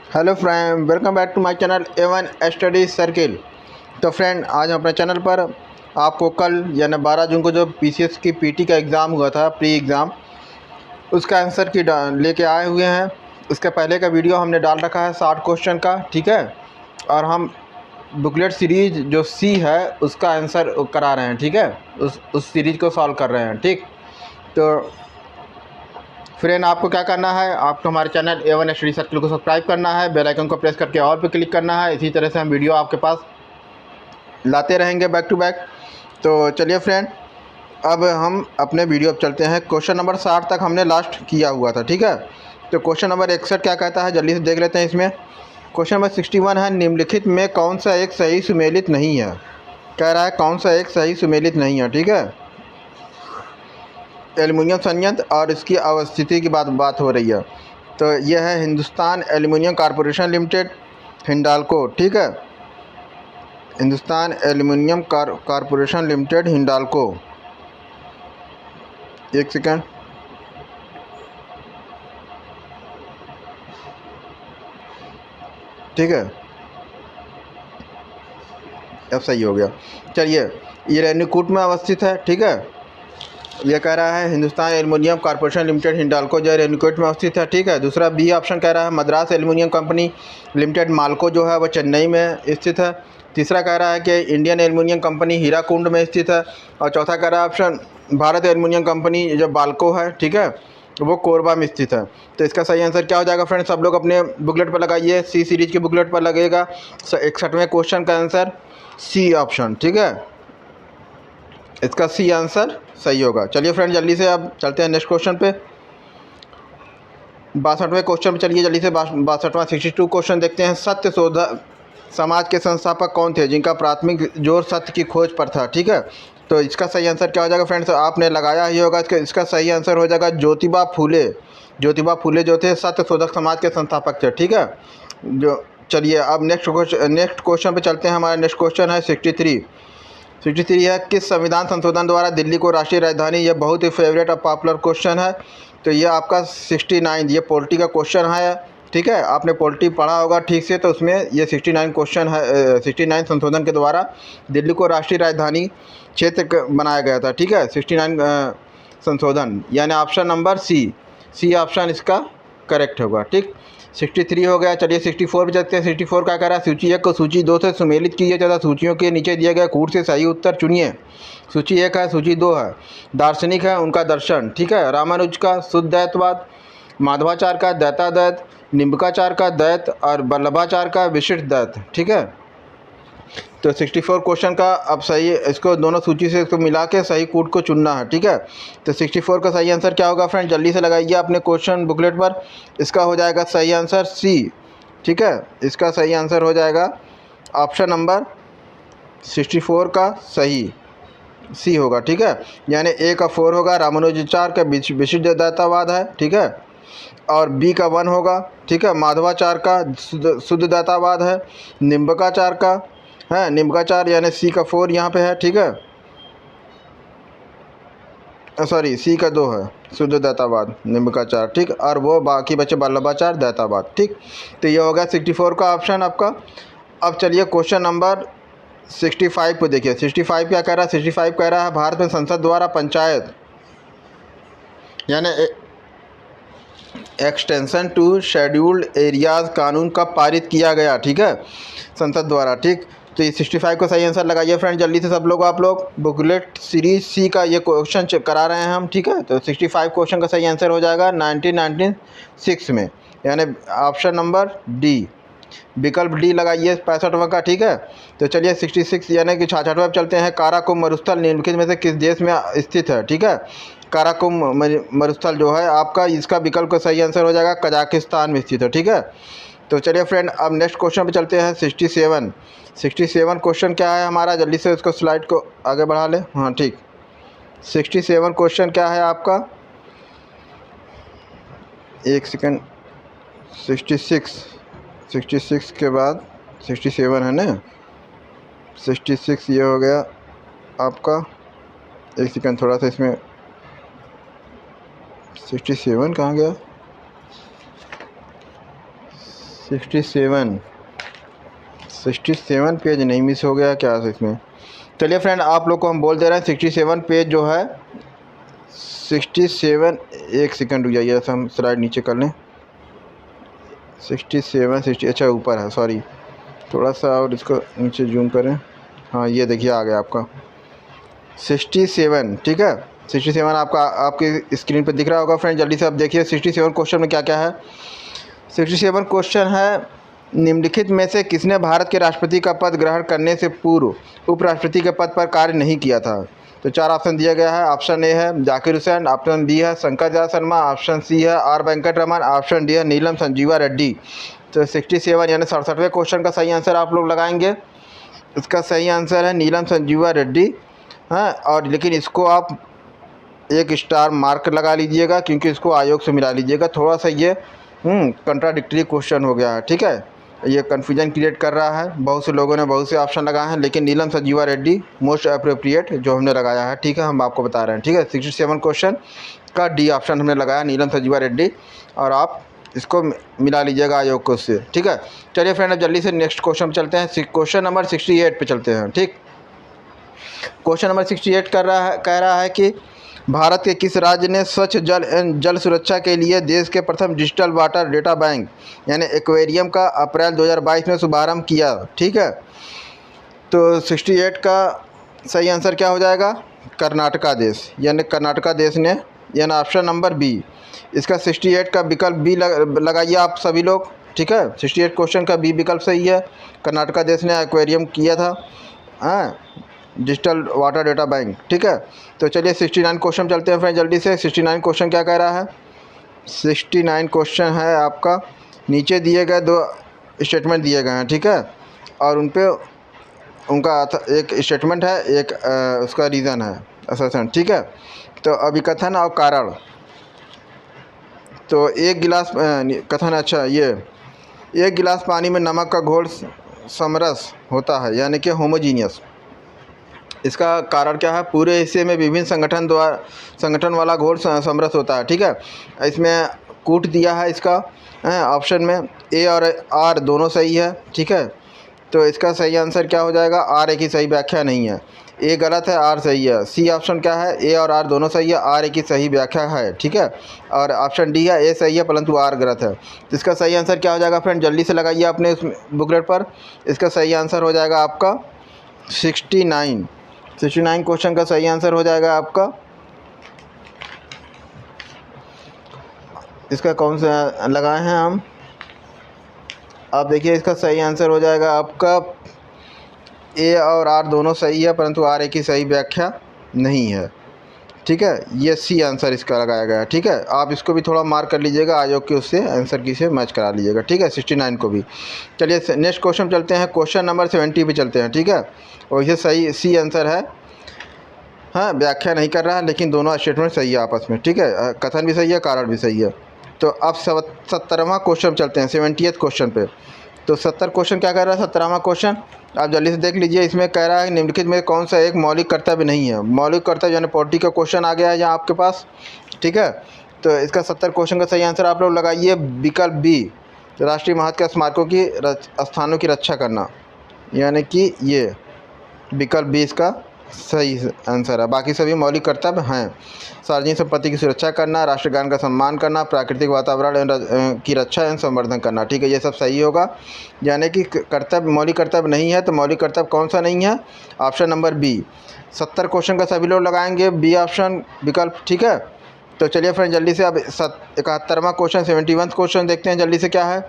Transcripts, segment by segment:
Hello friend, welcome back to my channel A1 study circle. तो friend, आज हम अपने चैनल पर आपको कल यानी 12 जून को जो PCS की PT का एग्ज़ाम हुआ था, प्री एग्ज़ाम, उसका आंसर की लेके आए हुए हैं। उसके पहले का वीडियो हमने डाल रखा है 60 क्वेश्चन का, ठीक है। और हम बुकलेट सीरीज जो C है उसका आंसर करा रहे हैं, ठीक है। उस सीरीज़ को सॉल्व कर रहे हैं, ठीक। तो फ्रेंड, आपको क्या करना है, आपको हमारे चैनल A1 स्टडी सर्किल को सब्सक्राइब करना है, बेल आइकन को प्रेस करके ऑल पे क्लिक करना है। इसी तरह से हम वीडियो आपके पास लाते रहेंगे बैक टू बैक। तो चलिए फ्रेंड, अब हम अपने वीडियो पर चलते हैं। क्वेश्चन नंबर 60 तक हमने लास्ट किया हुआ था, ठीक है। तो क्वेश्चन नंबर 61 क्या कहता है, जल्दी से देख लेते हैं। इसमें क्वेश्चन नंबर 61 है, निम्नलिखित में कौन सा एक सही सुमेलित नहीं है। कह रहा है कौन सा एक सही सुमेलित नहीं है, ठीक है। एल्युमिनियम संयंत्र और इसकी अवस्थिति की बात हो रही है। तो यह है Hindustan aluminium corporation limited, Hindalco, ठीक है। Hindustan aluminium corporation limited, Hindalco. एक सेकेंड, ठीक है, अब सही हो गया। चलिए, ये रेणुकूट में अवस्थित है, ठीक है। ये कह रहा है Hindustan aluminium corporation limited, Hindalco, जो रेणुकूट में अवस्थित है, ठीक है। दूसरा बी ऑप्शन कह रहा है Madras aluminium company limited, MALCO, जो है वह चेन्नई में स्थित है। तीसरा कह रहा है कि इंडियन एल्युमिनियम कंपनी हीराकुंड में स्थित है। और चौथा कह रहा है ऑप्शन भारत एल्युमिनियम कंपनी जो बाल्को है, ठीक है, वो कोरबा में स्थित है। तो इसका सही आंसर क्या हो जाएगा फ्रेंड, सब लोग अपने बुकलेट पर लगाइए। C सीरीज की बुकलेट पर लगेगा 61वें क्वेश्चन का आंसर C ऑप्शन, ठीक है। इसका C आंसर सही होगा। चलिए फ्रेंड, जल्दी से अब चलते हैं नेक्स्ट क्वेश्चन पे। 62वें क्वेश्चन पे चलिए जल्दी से। 62वां 62 क्वेश्चन देखते हैं। सत्य शोधक समाज के संस्थापक कौन थे जिनका प्राथमिक जोर सत्य की खोज पर था, ठीक है। तो इसका सही आंसर क्या हो जाएगा फ्रेंड्स, आपने लगाया ही होगा। इसका सही आंसर हो जाएगा ज्योतिबा फूले। ज्योतिबा फूले जो थे सत्य शोधक समाज के संस्थापक थे, ठीक है। जो चलिए अब नेक्स्ट क्वेश्चन पे चलते हैं। हमारा नेक्स्ट क्वेश्चन है 63 है, किस संविधान संशोधन द्वारा दिल्ली को राष्ट्रीय राजधानी। यह बहुत ही फेवरेट और पॉपुलर क्वेश्चन है। तो ये आपका 69, ये पॉलिटी का क्वेश्चन है, ठीक है। आपने पॉलिटी पढ़ा होगा ठीक से, तो उसमें ये 69 क्वेश्चन है। 69 संशोधन के द्वारा दिल्ली को राष्ट्रीय राजधानी क्षेत्र बनाया गया था, ठीक है। 69 संशोधन यानी ऑप्शन नंबर सी ऑप्शन इसका करेक्ट होगा, ठीक। 63 हो गया। चलिए 64 पे चलते हैं। 64 क्या कह रहा है, सूची 1 को सूची 2 से सुमेलित कीजिए तथा सूचियों के नीचे दिए गए कूट से सही उत्तर चुनिए। सूची 1 है, सूची 2 है। दार्शनिक है, उनका दर्शन, ठीक है। रामानुज का शुद्धदैववाद, माधवाचार्य का द्वैताद्वैत, निम्बकाचार्य का द्वैत और वल्लभाचार्य का विशिष्ट द्वैत, ठीक है। तो 64 क्वेश्चन का अब सही, इसको दोनों सूची से इसको मिला के सही कूट को चुनना है, ठीक है। तो 64 का सही आंसर क्या होगा फ्रेंड, जल्दी से लगाइए अपने क्वेश्चन बुकलेट पर। इसका हो जाएगा सही आंसर C, ठीक है। इसका सही आंसर हो जाएगा ऑप्शन नंबर 64 का सही C होगा, ठीक है। यानी A का 4 होगा, रामानुजाचार्य का विशिष्ट द्वैतवाद है, ठीक है। और B का 1 होगा, ठीक है, माधवाचार्य का शुद्ध द्वैतवाद है। निम्बकाचार्य का है, निम्बकाचार्य यानी C का 4 यहाँ पे है, ठीक है। सॉरी, C का 2 है, शुद्ध द्वैतवाद निम्बकाचार्य, ठीक। और वो बाकी बचे वल्लभाचार्य द्वैतवाद, ठीक। तो ये होगा 64 का ऑप्शन आपका। अब चलिए क्वेश्चन नंबर 65 को देखिए। 65 क्या कह रहा है, 65 कह रहा है भारत में संसद द्वारा पंचायत यानी एक्सटेंशन टू शेड्यूल्ड एरियाज कानून कब पारित किया गया, ठीक है, संसद द्वारा, ठीक। तो ये 65 को सही आंसर लगाइए फ्रेंड जल्दी से सब लोग। आप लोग बुकलेट सीरीज C का ये क्वेश्चन करा रहे हैं हम, ठीक है। तो 65 क्वेश्चन का सही आंसर हो जाएगा 1996 में, यानी ऑप्शन नंबर D, विकल्प D लगाइए 65वां का, ठीक है। तो चलिए 66 यानी कि 66वां चलते हैं। काराकुम मरुस्थल निम्नलिखित में से किस देश में स्थित है, ठीक है। काराकुम मरुस्थल जो है आपका, इसका विकल्प का सही आंसर हो जाएगा कजाकिस्तान में स्थित है, ठीक है। तो चलिए फ्रेंड, अब नेक्स्ट क्वेश्चन पे चलते हैं। 67 क्वेश्चन क्या है हमारा, जल्दी से उसको स्लाइड को आगे बढ़ा ले, हाँ ठीक। 67 क्वेश्चन क्या है आपका, एक सेकेंड, 66 के बाद 67 है ना। 66 ये हो गया आपका, एक सेकेंड, थोड़ा सा इसमें 67 कहाँ गया, 67 पेज नहीं मिस हो गया क्या इसमें? चलिए फ्रेंड, आप लोग को हम बोल दे रहे हैं 67 पेज जो है 67, एक सेकंड रुक जाइए, हम स्लाइड नीचे कर लें। 60 अच्छा ऊपर है, सॉरी, थोड़ा सा और इसको नीचे जूम करें। हाँ ये देखिए आ गया आपका 67, ठीक है। 67 आपका आपकी स्क्रीन पर दिख रहा होगा फ्रेंड, जल्दी से आप देखिए 67 क्वेश्चन में क्या क्या है। 67 क्वेश्चन है, निम्नलिखित में से किसने भारत के राष्ट्रपति का पद ग्रहण करने से पूर्व उपराष्ट्रपति के पद पर कार्य नहीं किया था? तो 4 ऑप्शन दिया गया है। ऑप्शन ए है जाकिर हुसैन, ऑप्शन बी है शंकर दयाल शर्मा, ऑप्शन सी है R Venkataraman, option D है नीलम संजीवा रेड्डी। तो 67 यानी 67वें क्वेश्चन का सही आंसर आप लोग लगाएंगे। इसका सही आंसर है नीलम संजीवा रेड्डी। हाँ, और लेकिन इसको आप एक स्टार मार्क लगा लीजिएगा क्योंकि इसको आयोग से मिला लीजिएगा। थोड़ा सा ये कंट्राडिक्टरी क्वेश्चन हो गया है, ठीक है। ये कन्फ्यूजन क्रिएट कर रहा है, बहुत से लोगों ने बहुत से ऑप्शन लगाए हैं, लेकिन नीलम संजीवा रेड्डी मोस्ट अप्रोप्रिएट जो हमने लगाया है, ठीक है, हम आपको बता रहे हैं, ठीक है। 67 क्वेश्चन का डी ऑप्शन हमने लगाया, नीलम संजीवा रेड्डी, और आप इसको मिला लीजिएगा आयोग को उससे, ठीक है। चलिए फ्रेंड, अब जल्दी से नेक्स्ट क्वेश्चन पर चलते हैं। क्वेश्चन नंबर 68 पे चलते हैं, ठीक। क्वेश्चन नंबर 68 कह रहा है कि भारत के किस राज्य ने स्वच्छ जल एवं जल सुरक्षा के लिए देश के प्रथम डिजिटल वाटर डेटा बैंक यानी एक्वेरियम का अप्रैल 2022 में शुभारंभ किया, ठीक है। तो 68 का सही आंसर क्या हो जाएगा? कर्नाटका देश, यानी कर्नाटका देश ने, यानी ऑप्शन नंबर बी। इसका 68 का विकल्प बी लगाइए आप सभी लोग, ठीक है। 68 क्वेश्चन का बी विकल्प सही है, कर्नाटका देश ने एक्वेरियम किया था, हाँ, डिजिटल वाटर डेटा बैंक, ठीक है। तो चलिए 69 क्वेश्चन चलते हैं फ्रेंड जल्दी से। 69 क्वेश्चन क्या कह रहा है? 69 क्वेश्चन है आपका, नीचे दिए गए 2 स्टेटमेंट दिए गए हैं, ठीक है, और उन पे उनका एक स्टेटमेंट है, एक उसका रीज़न है, असर्शन, ठीक है। तो अभिकथन और कारण। तो एक गिलास कथन, अच्छा ये, एक गिलास पानी में नमक का घोल समरस होता है यानी कि होमोजीनियस। इसका कारण क्या है? पूरे हिस्से में विभिन्न संगठन वाला घोल समरस होता है, ठीक है। इसमें कूट दिया है इसका ऑप्शन में, ए और आर दोनों सही है, ठीक है। तो इसका सही आंसर क्या हो जाएगा? आर एक ही सही व्याख्या नहीं है, ए गलत है, आर सही है। सी ऑप्शन क्या है? ए और आर दोनों सही है, आर एक ही सही व्याख्या है, ठीक है। और ऑप्शन डी है, ए सही है परंतु आर गलत है। तो इसका सही आंसर क्या हो जाएगा फ्रेंड? जल्दी से लगाइए अपने उस बुकलेट पर। इसका सही आंसर हो जाएगा आपका 69। 69 क्वेश्चन का सही आंसर हो जाएगा आपका, इसका कौन सा लगाए हैं हम, आप देखिए, इसका सही आंसर हो जाएगा आपका, ए और आर दोनों सही है परंतु आर एक ही सही व्याख्या नहीं है, ठीक है। ये सी आंसर इसका लगाया गया है, ठीक है। आप इसको भी थोड़ा मार्क कर लीजिएगा, आयोग के उससे आंसर की से मैच करा लीजिएगा, ठीक है, 69 को भी। चलिए नेक्स्ट क्वेश्चन चलते हैं, क्वेश्चन नंबर 70 पे चलते हैं, ठीक है। और ये सही सी आंसर है, हाँ, व्याख्या नहीं कर रहा है लेकिन दोनों स्टेटमेंट सही है आपस में, ठीक है, कथन भी सही है, कारण भी सही है। तो अब 70वां क्वेश्चन चलते हैं, 70th क्वेश्चन पे। तो 70 क्वेश्चन क्या कह रहा है? 70वां क्वेश्चन आप जल्दी से देख लीजिए। इसमें कह रहा है निम्नलिखित में कौन सा एक मौलिक कर्तव्य नहीं है? मौलिक कर्तव्य यानी पॉलिटी का क्वेश्चन आ गया है यहाँ आपके पास, ठीक है। तो इसका 70 क्वेश्चन का सही आंसर आप लोग लगाइए विकल्प बी, राष्ट्रीय महत्व के स्मारकों की स्थानों की रक्षा करना, यानी कि ये विकल्प बी इसका सही आंसर है। बाकी सभी मौलिक कर्तव्य हैं, सार्वजनिक संपत्ति की सुरक्षा करना, राष्ट्रगान का सम्मान करना, प्राकृतिक वातावरण की रक्षा एवं संवर्धन करना, ठीक है, ये सब सही होगा। यानी कि कर्तव्य मौलिक कर्तव्य नहीं है, तो मौलिक कर्तव्य कौन सा नहीं है? Option number B. 70 क्वेश्चन का सभी लोग लगाएंगे बी ऑप्शन विकल्प, ठीक है। तो चलिए फ्रेंड जल्दी से अब 71वां क्वेश्चन 71 क्वेश्चन देखते हैं जल्दी से क्या है।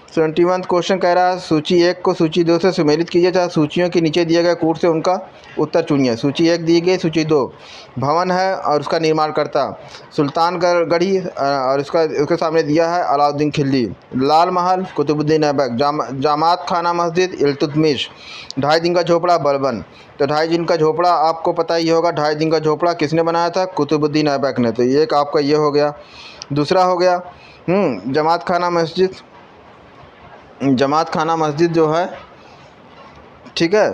71 क्वेश्चन कह रहा है सूची 1 को सूची 2 से सुमेलित कीजिए तथा सूचियों के नीचे दिए गए कूट से उनका उत्तर चुनिए। सूची 1 दी गई, सूची 2 भवन है और उसका निर्माणकर्ता सुल्तानगढ़ी और उसके सामने दिया है अलाउद्दीन खिलजी। लाल महल कुतुबुद्दीन ऐबक, जामात खाना मस्जिद इल्तुतमिश, 2.5 दिन का झोपड़ा बलबन। तो 2.5 दिन का झोपड़ा आपको पता ही होगा, 2.5 दिन का झोपड़ा किसने बनाया था? कुतुबुद्दीन ऐबक ने। तो एक आपका ये हो गया। दूसरा हो गया जमात खाना मस्जिद, जमात खाना मस्जिद जो है, ठीक है।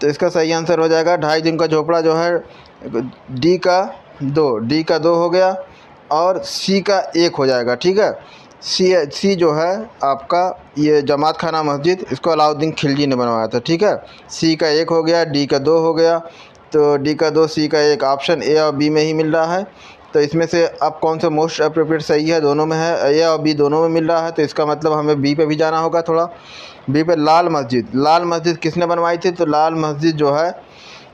तो इसका सही आंसर हो जाएगा 2.5 दिन का झोपड़ा जो है डी का 2 हो गया और सी का 1 हो जाएगा, ठीक है। सी जो है आपका ये जमात खाना मस्जिद, इसको अलाउद्दीन खिलजी ने बनवाया था, ठीक है। सी का 1 हो गया, डी का 2 हो गया, तो डी का 2, सी का 1, ऑप्शन ए और बी में ही मिल रहा है। तो इसमें से अब कौन सा मोस्ट अप्रोप्रिएट सही है, दोनों में है, ए और बी दोनों में मिल रहा है, तो इसका मतलब हमें बी पे भी जाना होगा थोड़ा। बी पे लाल मस्जिद, लाल मस्जिद किसने बनवाई थी, तो लाल मस्जिद जो है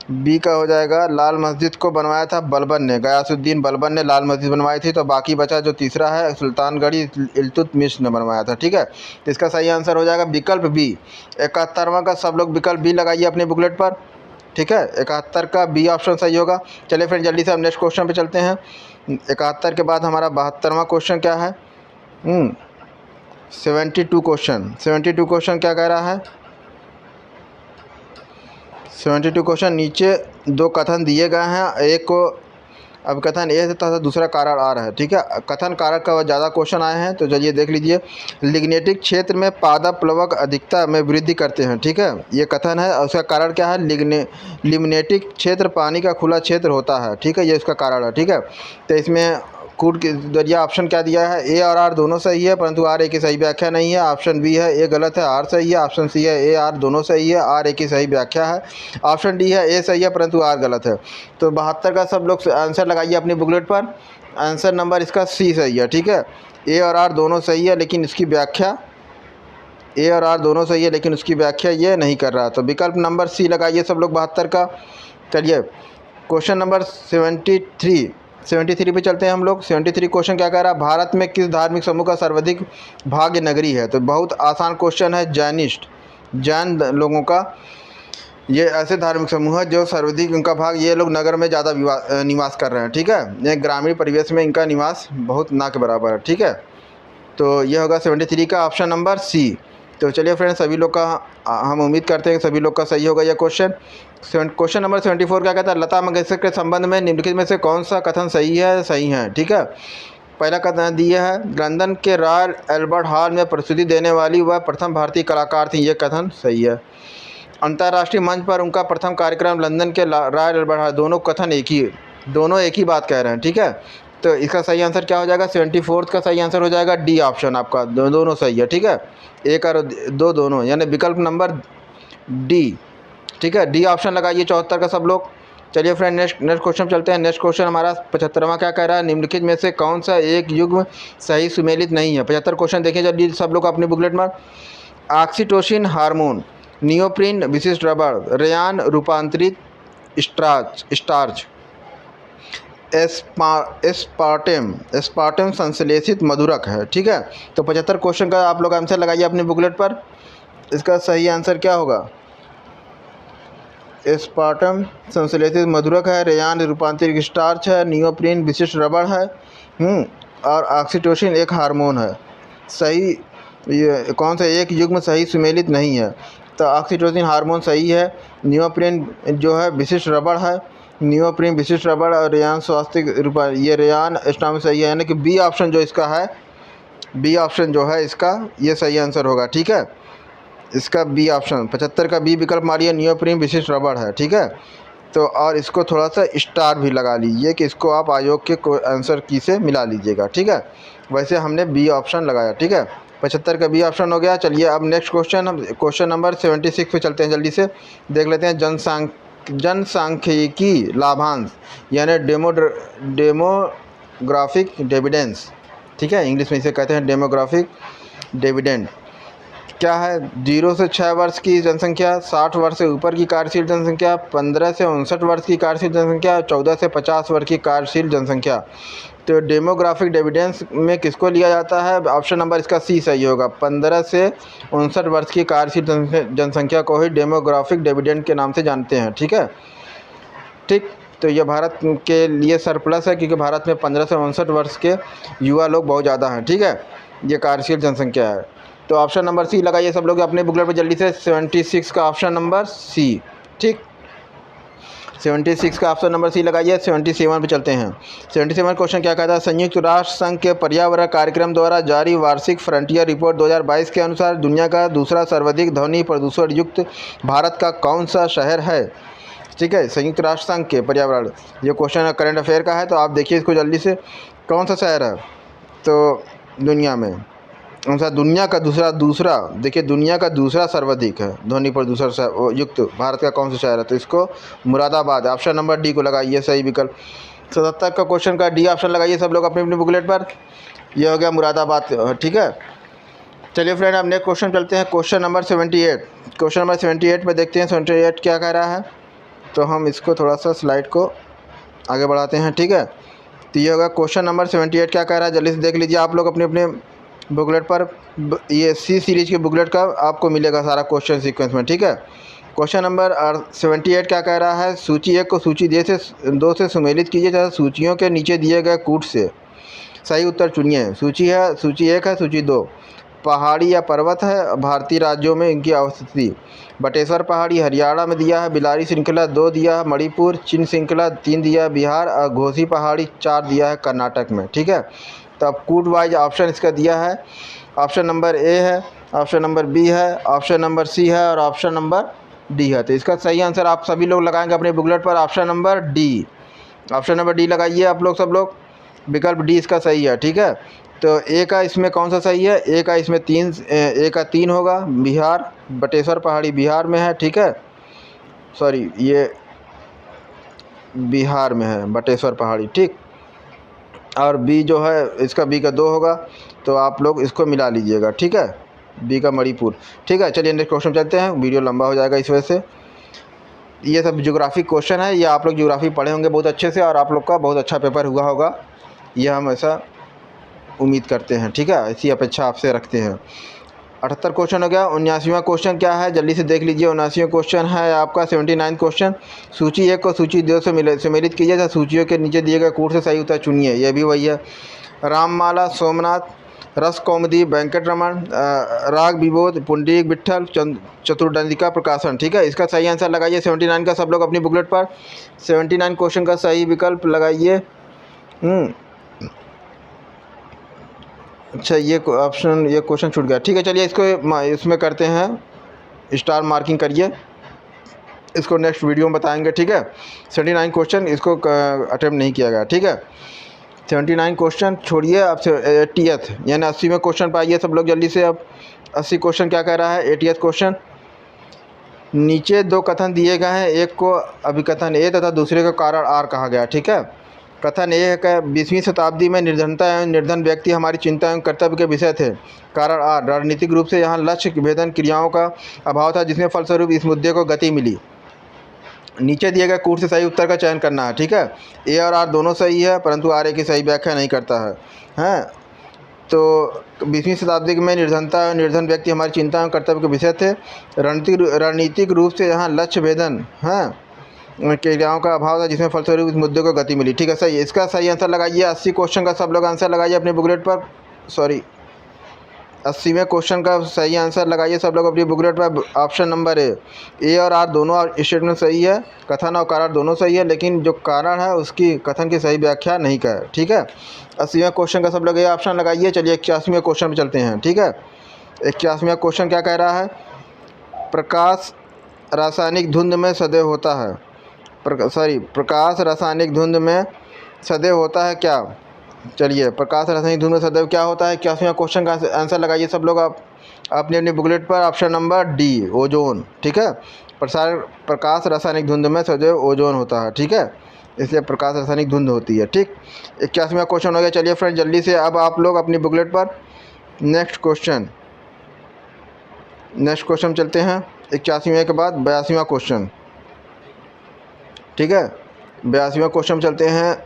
बी का हो जाएगा। लाल मस्जिद को बनवाया था बलबन ने, गयासुद्दीन बलबन ने लाल मस्जिद बनवाई थी। तो बाकी बचा जो तीसरा है सुल्तानगढ़ी इल्तुतमिश ने बनवाया था, ठीक है। तो इसका सही आंसर हो जाएगा विकल्प बी। 71वां का सब लोग विकल्प बी लगाइए अपने बुकलेट पर, ठीक है। 71 का बी ऑप्शन सही होगा। चलिए फ्रेंड जल्दी से हम नेक्स्ट क्वेश्चन पे चलते हैं। 71 के बाद हमारा 72वां क्वेश्चन क्या है, 72 क्वेश्चन। 72 क्वेश्चन क्या कह रहा है, 72 क्वेश्चन नीचे 2 कथन दिए गए हैं, एक को अब कथन ए है तथा दूसरा कारण आर है, ठीक है। कथन कारक का ज़्यादा क्वेश्चन आए हैं, तो चलिए देख लीजिए। लिग्नेटिक क्षेत्र में पादप प्लवक अधिकता में वृद्धि करते हैं, ठीक है, ये कथन है। और उसका कारण क्या है, लिग्नेटिक क्षेत्र पानी का खुला क्षेत्र होता है, ठीक है, ये इसका कारण है, ठीक है। तो इसमें कूट के जरिए ऑप्शन क्या दिया है, ए और आर दोनों सही है, परंतु आर ए की सही व्याख्या नहीं है। ऑप्शन बी है ए गलत है, आर सही है। ऑप्शन सी है ए आर दोनों सही है, आर ए की सही व्याख्या है। ऑप्शन डी है ए सही है परंतु आर गलत है। तो 72 का सब लोग आंसर लगाइए अपनी बुकलेट पर। आंसर नंबर इसका सी सही है, ठीक है। ए और आर दोनों सही है, लेकिन इसकी व्याख्या, ए और आर दोनों सही है लेकिन उसकी व्याख्या ये नहीं कर रहा। तो विकल्प नंबर सी लगाइए सब लोग 72 का। चलिए क्वेश्चन नंबर 73 पे चलते हैं हम लोग। 73 क्वेश्चन क्या कह रहा है, भारत में किस धार्मिक समूह का सर्वाधिक भाग्य नगरी है। तो बहुत आसान क्वेश्चन है, जैन लोगों का ये ऐसे धार्मिक समूह है जो सर्वाधिक उनका भाग, ये लोग नगर में ज़्यादा निवास कर रहे हैं, ठीक है। ये ग्रामीण परिवेश में इनका निवास बहुत ना के बराबर है, ठीक है। तो ये होगा 73 का ऑप्शन नंबर सी। तो चलिए फ्रेंड्स सभी लोग का हम उम्मीद करते हैं कि सभी लोग का सही होगा यह क्वेश्चन। क्वेश्चन नंबर 74 क्या कहता है, लता मंगेशकर के संबंध में निम्नलिखित में से कौन सा कथन सही है, ठीक है। पहला कथन दिया है, लंदन के रॉयल एल्बर्ट हॉल में प्रस्तुति देने वाली वह प्रथम भारतीय कलाकार थी, ये कथन सही है। अंतर्राष्ट्रीय मंच पर उनका प्रथम कार्यक्रम लंदन के रॉयल एल्बर्ट हॉल, दोनों कथन दोनों एक ही बात कह रहे हैं, ठीक है। तो इसका सही आंसर क्या हो जाएगा, 74 का सही आंसर हो जाएगा डी ऑप्शन आपका, दोनों सही है, ठीक है। एक और दो दोनों, यानी विकल्प नंबर डी, ठीक है। डी ऑप्शन लगाइए 74 का सब लोग। चलिए फ्रेंड नेक्स्ट क्वेश्चन चलते हैं। नेक्स्ट क्वेश्चन हमारा 75वां क्या कह रहा है, निम्नलिखित में से कौन सा एक युग्म सही सुमेलित नहीं है। 75 क्वेश्चन देखिए जल्दी सब लोग अपनी बुकलेट में। ऑक्सीटोसिन हार्मोन, नियोप्रिन विशिष्ट रबड़, रेयान रूपांतरित स्टार्च, एस्पार्टेम संश्लेषित मधुरक है, ठीक है। तो 75 क्वेश्चन का आप लोग आंसर लगाइए अपनी बुकलेट पर। इसका सही आंसर क्या होगा, एस्पार्टम संश्लेषित मधुरक है, रेयान रूपांतरित स्टार्च है, नियोप्रिन विशिष्ट रबड़ है, और ऑक्सीटोसिन एक हार्मोन है। सही ये कौन सा एक युग्म सही सुमेलित नहीं है। तो ऑक्सीटोसिन हार्मोन सही है, नियोप्रिन जो है विशिष्ट रबड़ है, नियोप्रिन विशिष्ट रबड़, और रेयान स्वास्थ्य रूपा, ये रेयान स्टाम सही है, यानी कि बी ऑप्शन जो इसका है, बी ऑप्शन जो है इसका ये सही आंसर होगा, ठीक है। इसका बी ऑप्शन 75 का बी विकल्प मारिए, नियोप्रिन विशिष्ट रबड़ है, ठीक है। तो और इसको थोड़ा सा स्टार भी लगा लीजिए कि इसको आप आयोग के आंसर की से मिला लीजिएगा, ठीक है। वैसे हमने बी ऑप्शन लगाया, ठीक है। 75 का बी ऑप्शन हो गया। चलिए अब नेक्स्ट क्वेश्चन, हम क्वेश्चन नंबर 76 पे चलते हैं, जल्दी से देख लेते हैं। जनसांख्यिकी लाभांश यानी डेमोग्राफिक डिविडेंड्स, ठीक है, इंग्लिश में इसे कहते हैं डेमोग्राफिक डिविडेंड। क्या है, 0 से 6 वर्ष की जनसंख्या, 60 वर्ष से ऊपर की कार्यशील जनसंख्या, 15 से 59 वर्ष की कार्यशील जनसंख्या, 14 से 50 वर्ष की कार्यशील जनसंख्या। तो डेमोग्राफिक डिविडेंड्स में किसको लिया जाता है, ऑप्शन नंबर इसका सी सही होगा। 15 से 59 वर्ष की कार्यशील जनसंख्या को ही डेमोग्राफिक डिविडेंड के नाम से जानते हैं, ठीक है, ठीक। तो ये भारत के लिए सरप्लस है क्योंकि भारत में 15 से 59 वर्ष के युवा लोग बहुत ज़्यादा हैं, ठीक है, ये कार्यशील जनसंख्या है। तो ऑप्शन नंबर सी लगाइए सब लोग अपने बुकलेट पर जल्दी से। 76 का ऑप्शन नंबर सी, ठीक, 76 का ऑप्शन नंबर सी लगाइए। 77 पे चलते हैं। 77 क्वेश्चन क्या कहता है, संयुक्त राष्ट्र संघ के पर्यावरण कार्यक्रम द्वारा जारी वार्षिक फ्रंटियर रिपोर्ट 2022 के अनुसार दुनिया का दूसरा सर्वाधिक ध्वनि प्रदूषण युक्त भारत का कौन सा शहर है, ठीक है, संयुक्त राष्ट्र संघ के पर्यावरण। ये क्वेश्चन करंट अफेयर का है, तो आप देखिए इसको जल्दी से, कौन सा शहर है तो दुनिया में, आंसर दुनिया का दूसरा देखिए, दुनिया का दूसरा सर्वाधिक है ध्वनि प्रदूषण से युक्त भारत का कौन सा शहर है? तो इसको मुरादाबाद, ऑप्शन नंबर डी को लगाइए सही विकल्प। 77 का क्वेश्चन का डी ऑप्शन लगाइए सब लोग अपनी अपनी बुकलेट पर। यह हो गया मुरादाबाद, ठीक है। चलिए फ्रेंड, अब नेक्स्ट क्वेश्चन चलते हैं, क्वेश्चन नंबर 78। क्वेश्चन नंबर 78 में देखते हैं 78 क्या कह रहा है। तो हम इसको थोड़ा सा स्लाइड को आगे बढ़ाते हैं, ठीक है। तो ये होगा क्वेश्चन नंबर 78 क्या कह रहा है, जल्दी से देख लीजिए आप लोग अपने अपने बुकलेट पर। ये सी सीरीज की बुकलेट का आपको मिलेगा सारा क्वेश्चन सीक्वेंस में, ठीक है। क्वेश्चन नंबर 78 क्या कह रहा है, सूची 1 को सूची 2 से सुमेलित कीजिए तथा सूचियों के नीचे दिए गए कूट से सही उत्तर चुनिए। सूची 1 है, सूची 2 पहाड़ी या पर्वत है, भारतीय राज्यों में इनकी अवस्थिति। बटेश्वर पहाड़ी हरियाणा में दिया है, बिलारी श्रृंखला 2 दिया है, मणिपुर, चिन श्रृंखला 3 दिया है बिहार, और घोसी पहाड़ी 4 दिया है कर्नाटक में, ठीक है। तो अब कूट वाइज ऑप्शन इसका दिया है, ऑप्शन नंबर ए है, ऑप्शन नंबर बी है, ऑप्शन नंबर सी है और ऑप्शन नंबर डी है। तो इसका सही आंसर आप सभी लोग लगाएंगे अपने बुकलेट पर, option number D. Option number D लगाइए आप लोग सब लोग, विकल्प डी इसका सही है, ठीक है। तो ए का इसमें कौन सा सही है, ए का इसमें 3 होगा, बिहार, बटेश्वर पहाड़ी बिहार में है, ठीक है। सॉरी, ये बिहार में है बटेश्वर पहाड़ी, ठीक। और बी जो है इसका, बी का 2 होगा, तो आप लोग इसको मिला लीजिएगा, ठीक है, बी का मणिपुर, ठीक है। चलिए नेक्स्ट क्वेश्चन चलते हैं, वीडियो लंबा हो जाएगा इस वजह से। ये सब ज्योग्राफी क्वेश्चन है, ये आप लोग ज्योग्राफी पढ़े होंगे बहुत अच्छे से और आप लोग का बहुत अच्छा पेपर हुआ होगा, ये हम ऐसा उम्मीद करते हैं, ठीक है, ऐसी अपेक्षा आपसे रखते हैं। 78 क्वेश्चन हो गया। 79वां क्वेश्चन क्या है, जल्दी से देख लीजिए। 79वां क्वेश्चन है आपका 79 क्वेश्चन, सूची 1 को सूची 2 से सम्मिलित कीजिए तथा सूचियों के नीचे दिए गए कूट से सही उत्तर चुनिए। यह भी वही है, राममाला, सोमनाथ, रस कौमुदी, वेंकट रमन, राग विबोध, पुंडरीक विट्ठल, चतुर्दंडिका प्रकाशन, ठीक है। इसका सही आंसर लगाइए 79 का सब लोग अपनी बुकलेट पर। 79 क्वेश्चन का सही विकल्प लगाइए। अच्छा, ये ऑप्शन, ये क्वेश्चन छूट गया, ठीक है। चलिए इसको इसमें करते हैं, स्टार मार्किंग करिए, इसको नेक्स्ट वीडियो में बताएंगे, ठीक है। 79 क्वेश्चन इसको अटेम्प्ट नहीं किया गया, ठीक है। 79 क्वेश्चन छोड़िए, अब 80th यानी 80वें क्वेश्चन पर आइए सब लोग जल्दी से। अब 80 क्वेश्चन क्या कह रहा है, 80th क्वेश्चन, नीचे 2 कथन दिए गए हैं, एक को अभिकथन ए तथा दूसरे को कारण आर कहा गया, ठीक है। कथन ए है कि 20वीं शताब्दी में निर्धनता एवं निर्धन व्यक्ति हमारी चिंता एवं कर्तव्य के विषय थे। कारण आर, राजनीतिक रूप से यहाँ लक्ष्य भेदन क्रियाओं का अभाव था जिसमें फलस्वरूप इस मुद्दे को गति मिली। नीचे दिए गए कूट से सही उत्तर का चयन करना है, ठीक है। ए और आर दोनों सही है, परंतु आर ए की सही व्याख्या नहीं करता है, हैं। तो 20वीं शताब्दी में निर्धनता एवं निर्धन व्यक्ति हमारी चिंता एवं कर्तव्य के विषय थे। रणनीतिक रूप से यहाँ लक्ष्य भेदन क्रियाओं का अभाव था जिसमें फलस्वरूप इस मुद्दे को गति मिली, ठीक है। सही, इसका सही आंसर लगाइए। 80 क्वेश्चन का सब लोग आंसर लगाइए अपने बुकलेट पर। सॉरी, 80वें क्वेश्चन का सही आंसर लगाइए सब लोग अपनी बुकलेट पर, ऑप्शन नंबर ए और आर दोनों स्टेटमेंट सही है, कथन और कारण दोनों सही है, लेकिन जो कारण है उसकी कथन की सही व्याख्या नहीं कर, ठीक है। 80वें क्वेश्चन का सब लोग ये ऑप्शन लगाइए। चलिए 81वें क्वेश्चन पर चलते हैं, ठीक है। 81वां क्वेश्चन क्या कह रहा है, प्रकाश रासायनिक धुंध में सदैव होता है, प्रकाश रासायनिक धुंध में सदैव होता है क्या? चलिए, प्रकाश रासायनिक धुंध में सदैव क्या होता है, 81वां क्वेश्चन का आंसर लगाइए सब लोग आप अपने अपनी बुकलेट पर, ऑप्शन नंबर डी, ओजोन, ठीक है। प्रकाश रासायनिक धुंध में सदैव ओजोन होता है, ठीक है, इसलिए प्रकाश रासायनिक धुंध होती है, ठीक। 81वां क्वेश्चन हो गया। चलिए फ्रेंड जल्दी से अब आप लोग अपनी बुकलेट पर नेक्स्ट क्वेश्चन चलते हैं। 81वें के बाद 82वां क्वेश्चन, ठीक है। 82वां क्वेश्चन चलते हैं,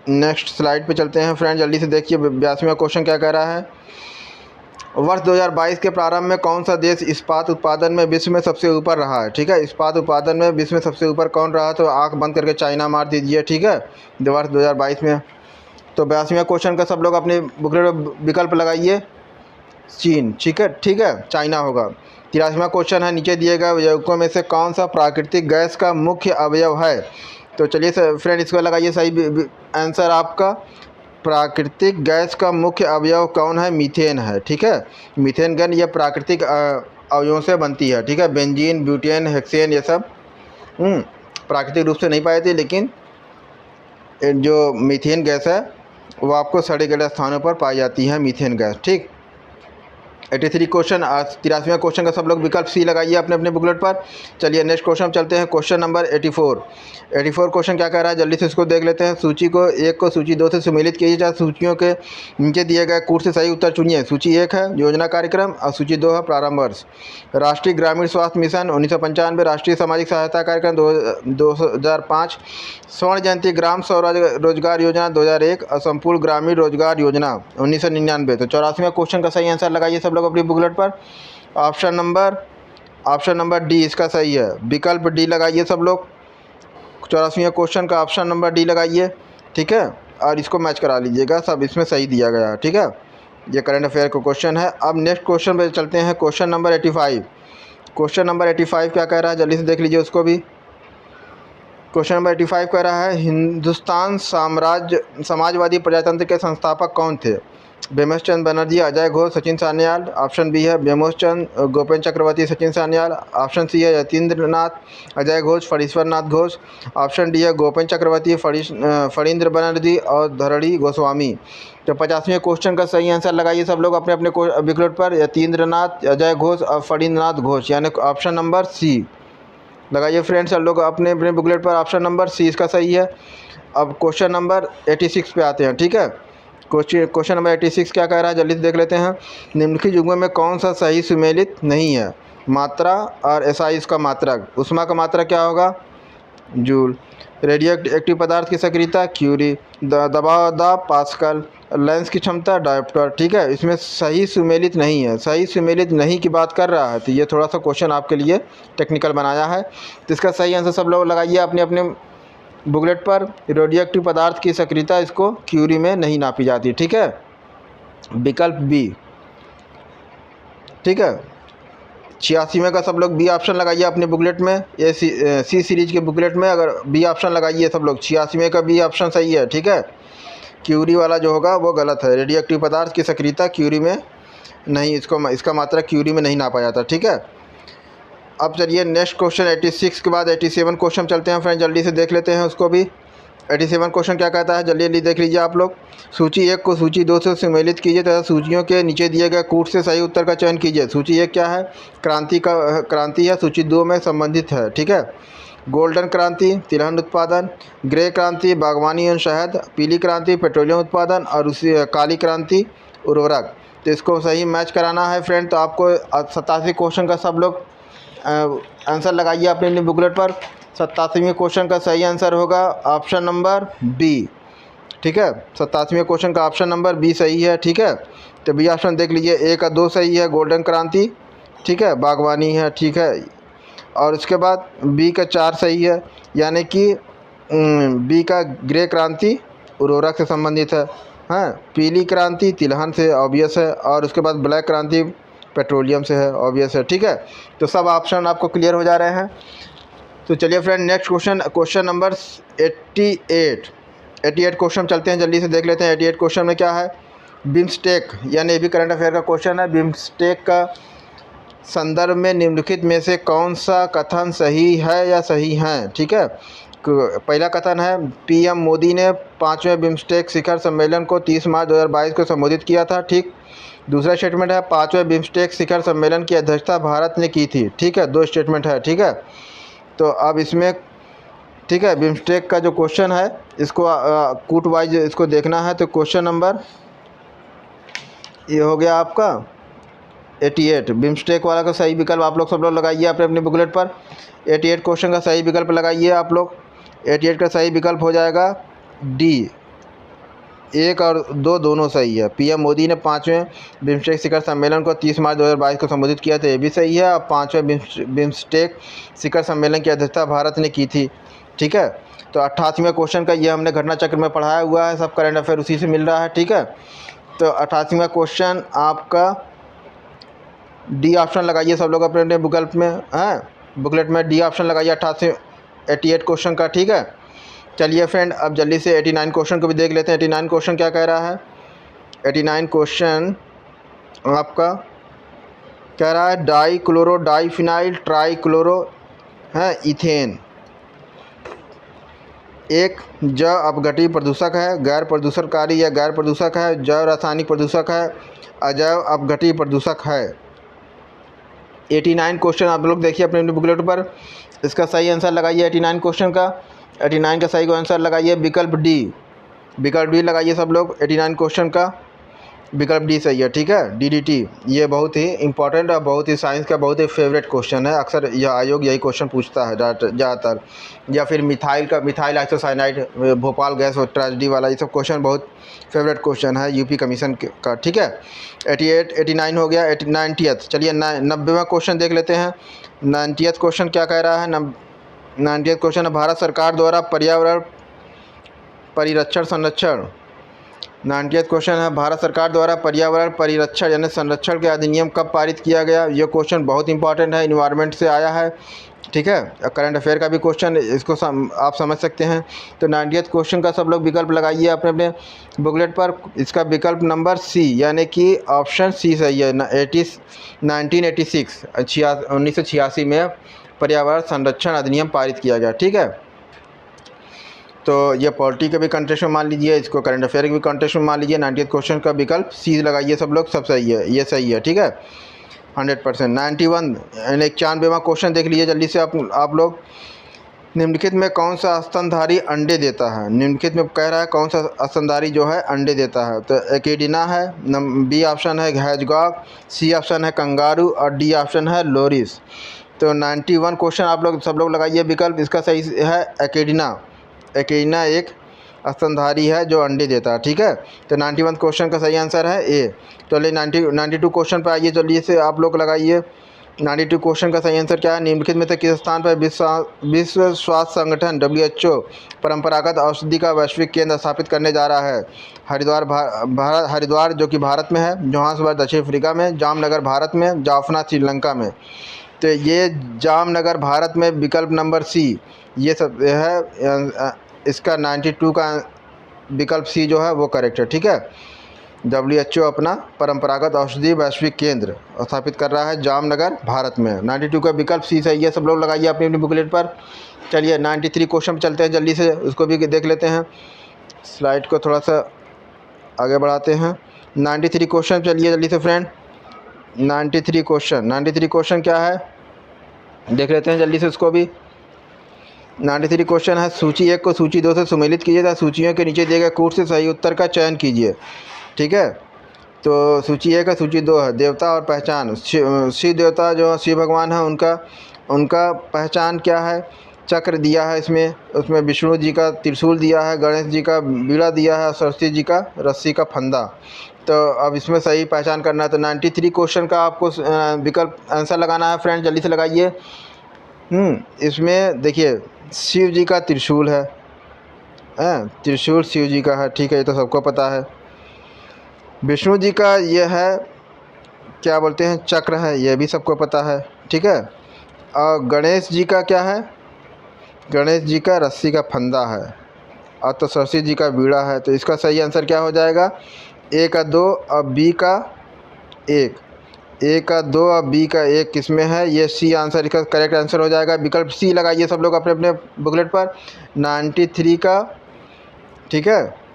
नेक्स्ट स्लाइड पे चलते हैं फ्रेंड, जल्दी से देखिए 82वां क्वेश्चन क्या कह रहा है। वर्ष 2022 के प्रारंभ में कौन सा देश इस्पात उत्पादन में विश्व में सबसे ऊपर रहा है, ठीक है। इस्पात उत्पादन में विश्व में सबसे ऊपर कौन रहा, तो आंख बंद करके चाइना मार दीजिए, ठीक है, वर्ष 2022 में। तो 82वां क्वेश्चन का सब लोग अपने बुकलेट में विकल्प लगाइए, चीन, ठीक है, चाइना होगा। 83वां क्वेश्चन है, नीचे दिए गए यौगिकों में से कौन सा प्राकृतिक गैस का मुख्य अवयव है। तो चलिए फ्रेंड इसको लगाइए सही आंसर आपका, प्राकृतिक गैस का मुख्य अवयव कौन है, मीथेन है, ठीक है। मीथेन गैस ये प्राकृतिक अवयवों से बनती है, ठीक है। बेंजीन, ब्यूटेन, हेक्सेन ये सब प्राकृतिक रूप से नहीं पाए थे, लेकिन जो मीथेन गैस है वो आपको सड़े गले स्थानों पर पाई जाती है मीथेन गैस, ठीक। 83 क्वेश्चन 83वां क्वेश्चन का सब लोग विकल्प सी लगाइए अपने अपने बुकलेट पर। चलिए नेक्स्ट क्वेश्चन चलते हैं, क्वेश्चन नंबर 84 क्वेश्चन क्या कह रहा है जल्दी से इसको देख लेते हैं। सूची को एक को सूची 2 से सुमेलित कीजिए, चाहे सूचियों के नीचे दिए गए कूट से सही उत्तर चुनिए। सूची 1 है योजना कार्यक्रम और सूची 2 है प्रारंभ वर्ष। राष्ट्रीय ग्रामीण स्वास्थ्य मिशन 1995, राष्ट्रीय सामाजिक सहायता कार्यक्रम 2005, स्वर्ण जयंती ग्राम रोजगार योजना 2001 और संपूर्ण ग्रामीण रोजगार योजना 1999। तो 84वां क्वेश्चन का सही आंसर लगाइए सब लोग अपनी बुकलेट पर। ऑप्शन नंबर डी इसका सही है, विकल्प डी लगाइए सब लोग। 84वां क्वेश्चन का ऑप्शन नंबर डी लगाइए, ठीक है, और इसको मैच करा लीजिएगा, सब इसमें सही दिया गया है, ठीक है। ये करंट अफेयर का क्वेश्चन है। अब नेक्स्ट क्वेश्चन पे चलते हैं, क्वेश्चन नंबर 85। क्वेश्चन नंबर 85 क्या कह रहा है जल्दी से देख लीजिए उसको भी। क्वेश्चन नंबर 85 कह रहा है हिंदुस्तान समाजवादी प्रजातंत्र के संस्थापक कौन थे? बेमसचंद बनर्जी, अजय घोष, सचिन सान्याल। ऑप्शन बी है बेमोचंद, गोपेन चक्रवर्ती, सचिन सान्याल। ऑप्शन सी है यतीन्द्र नाथ, अजय घोष, फणीश्वर नाथ घोष। ऑप्शन डी है गोपेन चक्रवर्ती, फणींद्र बनर्जी और धरणी गोस्वामी। तो 85वें क्वेश्चन का सही आंसर लगाइए सब लोग अपने अपने बुकलेट पर। यतीन्द्र नाथ, अजय घोष और फणींद्र नाथ घोष, यानी ऑप्शन नंबर सी लगाइए फ्रेंड्स सब लोग अपने अपने बुकलेट पर। ऑप्शन नंबर सी इसका सही है। अब क्वेश्चन नंबर 86 पे आते हैं, ठीक है। क्वेश्चन नंबर 86 क्या कह रहा है जल्दी से देख लेते हैं। निम्नलिखित युग्मों में कौन सा सही सुमेलित नहीं है? मात्रा और एसआई इसका मात्रक। ऊष्मा का मात्रक क्या होगा? जूल। रेडियो एक्टिव पदार्थ की सक्रियता क्यूरी। दबाव दाब पास्कल। लेंस की क्षमता डायोप्टर, ठीक है। इसमें सही सुमेलित नहीं है, सही सुमेलित नहीं की बात कर रहा है, तो ये थोड़ा सा क्वेश्चन आपके लिए टेक्निकल बनाया है। तो इसका सही आंसर सब लोग लगाइए अपने अपने बुकलेट पर। रेडियो एक्टिव पदार्थ की सक्रियता इसको क्यूरी में नहीं नापी जाती, ठीक है, विकल्प बी, ठीक है। 86वें का सब लोग बी ऑप्शन लगाइए अपने बुकलेट में। ये सी सीरीज के बुकलेट में अगर बी ऑप्शन लगाइए सब लोग। 86वें का बी ऑप्शन सही है, ठीक है। क्यूरी वाला जो होगा वो गलत है। रेडियो एक्टिव पदार्थ की सक्रियता क्यूरी में नहीं, इसका मात्रा क्यूरी में नहीं नापा जाता, ठीक है। अब चलिए नेक्स्ट क्वेश्चन 86 के बाद 87 क्वेश्चन चलते हैं फ्रेंड, जल्दी से देख लेते हैं उसको भी। 87 क्वेश्चन क्या कहता है जल्दी जल्दी देख लीजिए आप लोग। सूची 1 को सूची 2 से सम्मिलित कीजिए तथा सूचियों के नीचे दिए गए कूट से सही उत्तर का चयन कीजिए। सूची 1 क्या है? क्रांति है। सूची 2 में संबंधित है, ठीक है। गोल्डन क्रांति तिलहन उत्पादन, ग्रे क्रांति बागवानी एवं शहद, पीली क्रांति पेट्रोलियम उत्पादन और उसी काली क्रांति उर्वरक। तो इसको सही मैच कराना है फ्रेंड। तो आपको 87 क्वेश्चन का सब लोग आंसर लगाइए अपने अपने बुकलेट पर। 87वें क्वेश्चन का सही आंसर होगा ऑप्शन नंबर बी, ठीक है। 87वें क्वेश्चन का ऑप्शन नंबर बी सही है, ठीक है। तो बी ऑप्शन देख लीजिए, ए का 2 सही है गोल्डन क्रांति, ठीक है, बागवानी है, ठीक है। और उसके बाद बी का 4 सही है, यानी कि बी का ग्रे क्रांति उर्वरक से संबंधित है। हाँ, पीली क्रांति तिलहन से ऑब्वियस है, और उसके बाद ब्लैक क्रांति पेट्रोलियम से है, ऑब्वियस है, ठीक है। तो सब ऑप्शन आपको क्लियर हो जा रहे हैं। तो चलिए friend next question number 88 question चलते हैं, जल्दी से देख लेते हैं। 88 क्वेश्चन में क्या है? बिम्स्टेक, यानी ये भी करंट अफेयर का क्वेश्चन है। बिम्स्टेक का संदर्भ में निम्नलिखित में से कौन सा कथन सही है या सही हैं, ठीक है। पहला कथन है पीएम मोदी ने 5वें बिम्स्टेक शिखर सम्मेलन को 30 मार्च 2022 को संबोधित किया था, ठीक। दूसरा स्टेटमेंट है 5वें बिम्स्टेक शिखर सम्मेलन की अध्यक्षता भारत ने की थी, ठीक है। 2 स्टेटमेंट है, ठीक है। तो अब इसमें, ठीक है, बिम्स्टेक का जो क्वेश्चन है इसको कूट वाइज इसको देखना है। तो क्वेश्चन नंबर ये हो गया आपका 88। बिम्स्टेक वाला का सही विकल्प आप लोग सब लोग लगाइए अपने अपने बुकलेट पर। 88 क्वेश्चन का सही विकल्प लगाइए आप लोग। 88 का सही विकल्प हो जाएगा डी, 1 और 2 दोनों सही है। पीएम मोदी ने 5वें बिम्स्टेक शिखर सम्मेलन को 30 मार्च 2022 को संबोधित किया था, ये भी सही है। और 5वें बिम्स्टेक शिखर सम्मेलन की अध्यक्षता भारत ने की थी, ठीक है। तो 88वें क्वेश्चन का ये हमने घटना चक्र में पढ़ाया हुआ है, सब करंट अफेयर उसी से मिल रहा है, ठीक है। तो 88वां क्वेश्चन आपका डी ऑप्शन लगाइए सब लोग अपने अपने विकल्प में, हैं बुकलेट में डी ऑप्शन लगाइए 88 क्वेश्चन का, ठीक है। चलिए फ्रेंड अब जल्दी से 89 क्वेश्चन को भी देख लेते हैं। 89 क्वेश्चन क्या कह रहा है? 89 क्वेश्चन आपका कह रहा है die chloro diphenyl try chloro है इथेन एक जैव अपघटनीय प्रदूषक है, गैर प्रदूषणकारी या गैर प्रदूषक है, जैव रासायनिक प्रदूषक है, अजैव अपघटी प्रदूषक है? 89 क्वेश्चन आप लोग देखिए अपने बुकलेट पर। इसका सही आंसर लगाइए 89 क्वेश्चन का। 89 का सही आंसर लगाइए विकल्प डी। विकल्प डी लगाइए सब लोग 89 क्वेश्चन का। विकल्प डी सही है, ठीक है, डीडीटी। ये बहुत ही इंपॉर्टेंट और बहुत ही साइंस का बहुत ही फेवरेट क्वेश्चन है। अक्सर यह आयोग यही क्वेश्चन पूछता है ज़्यादातर। या फिर मिथाइल आइसोसाइनाइड, भोपाल गैस और ट्रेजेडी वाला, ये सब क्वेश्चन बहुत फेवरेट क्वेश्चन है यूपी कमीशन का, ठीक है। 88 89 हो गया। 90th चलिए 90वां क्वेश्चन देख लेते हैं। 90th क्वेश्चन क्या कह रहा है? 90th क्वेश्चन है भारत सरकार द्वारा पर्यावरण परिरक्षण संरक्षण। 90th क्वेश्चन है भारत सरकार द्वारा पर्यावरण परिरक्षण यानी संरक्षण के अधिनियम कब पारित किया गया? ये क्वेश्चन बहुत इंपॉर्टेंट है, इन्वायरमेंट से आया है, ठीक है। करंट अफेयर का भी क्वेश्चन, इसको आप समझ सकते हैं। तो 90th क्वेश्चन का सब लोग विकल्प लगाइए अपने अपने बुकलेट पर। इसका विकल्प नंबर सी यानी कि ऑप्शन सी सही है। 1986 1986 में पर्यावरण संरक्षण अधिनियम पारित किया गया, ठीक है। तो ये पॉलिटी के भी कंटेक्स्ट में मान लीजिए, इसको करंट अफेयर के भी कंटेक्स्ट में मान लीजिए। 90th क्वेश्चन का विकल्प सी लगाइए सब लोग, सब सही है, ये सही है, ठीक है, 100%। 91 यानी 91वां क्वेश्चन देख लीजिए जल्दी से आप लोग। निम्नलिखित में कौन सा स्तनधारी अंडे देता है? निम्नलिखित में कह रहा है कौन सा स्तनधारी जो है अंडे देता है। तो एकेडिना है, बी ऑप्शन है हैजगॉग, सी ऑप्शन है कंगारू और डी ऑप्शन है लोरिस। तो 91 क्वेश्चन आप लोग सब लोग लगाइए विकल्प। इसका सही है एकेडिना। एकेडिना एक स्तनधारी है जो अंडे देता है, ठीक है। तो 91 क्वेश्चन का सही आंसर है ए। चलिए 92 क्वेश्चन पर आइए, जल्दी से आप लोग लगाइए। 92 क्वेश्चन का सही आंसर क्या है? निम्नलिखित में से किस स्थान पर विश्व स्वास्थ्य संगठन WHO परंपरागत औषधि का वैश्विक केंद्र स्थापित करने जा रहा है? हरिद्वार जो कि भारत में है, जोहान्सबर्ग दक्षिण अफ्रीका में, जामनगर भारत में, जाफना श्रीलंका में। तो ये जामनगर भारत में विकल्प नंबर सी ये सब है। इसका 92 का विकल्प सी जो है वो करेक्ट है, ठीक है। WHO अपना परंपरागत औषधि वैश्विक केंद्र स्थापित कर रहा है जामनगर भारत में। 92 का विकल्प सी सही है, सब लोग लगाइए अपनी अपनी बुकलेट पर। चलिए 93 क्वेश्चन पर चलते हैं, जल्दी से उसको भी देख लेते हैं। स्लाइड को थोड़ा सा आगे बढ़ाते हैं। 93 क्वेश्चन चलिए जल्दी से फ्रेंड। 93 क्वेश्चन क्या है देख लेते हैं जल्दी से उसको भी। 93 क्वेश्चन है सूची 1 को सूची 2 से सम्मिलित कीजिए तथा सूचियों के नीचे दिए गए कूट से सही उत्तर का चयन कीजिए, ठीक है। तो सूची 1 है, सूची 2 है। देवता और पहचान। शिव देवता जो शिव भगवान है उनका पहचान क्या है? चक्र दिया है इसमें, उसमें विष्णु जी का त्रिशूल दिया है, गणेश जी का बीड़ा दिया है, सरस्वती जी का रस्सी का फंदा। तो अब इसमें सही पहचान करना है। तो 93 क्वेश्चन का आपको विकल्प आंसर लगाना है फ्रेंड, जल्दी से लगाइए। इसमें देखिए शिव जी का त्रिशूल है, त्रिशूल शिव जी का है, ठीक है, ये तो सबको पता है। विष्णु जी का ये है क्या बोलते हैं चक्र है, ये भी सबको पता है, ठीक है। और गणेश जी का क्या है? गणेश जी का रस्सी का फंदा है। और तो सरस्वती जी का बीड़ा है। तो इसका सही आंसर क्या हो जाएगा? ए का 2 और बी का 1। ए का 2 और बी का 1 किसमें है? ये सी आंसर इसका करेक्ट आंसर हो जाएगा। विकल्प सी लगाइए सब लोग अपने अपने बुकलेट पर। 93 का, ठीक है।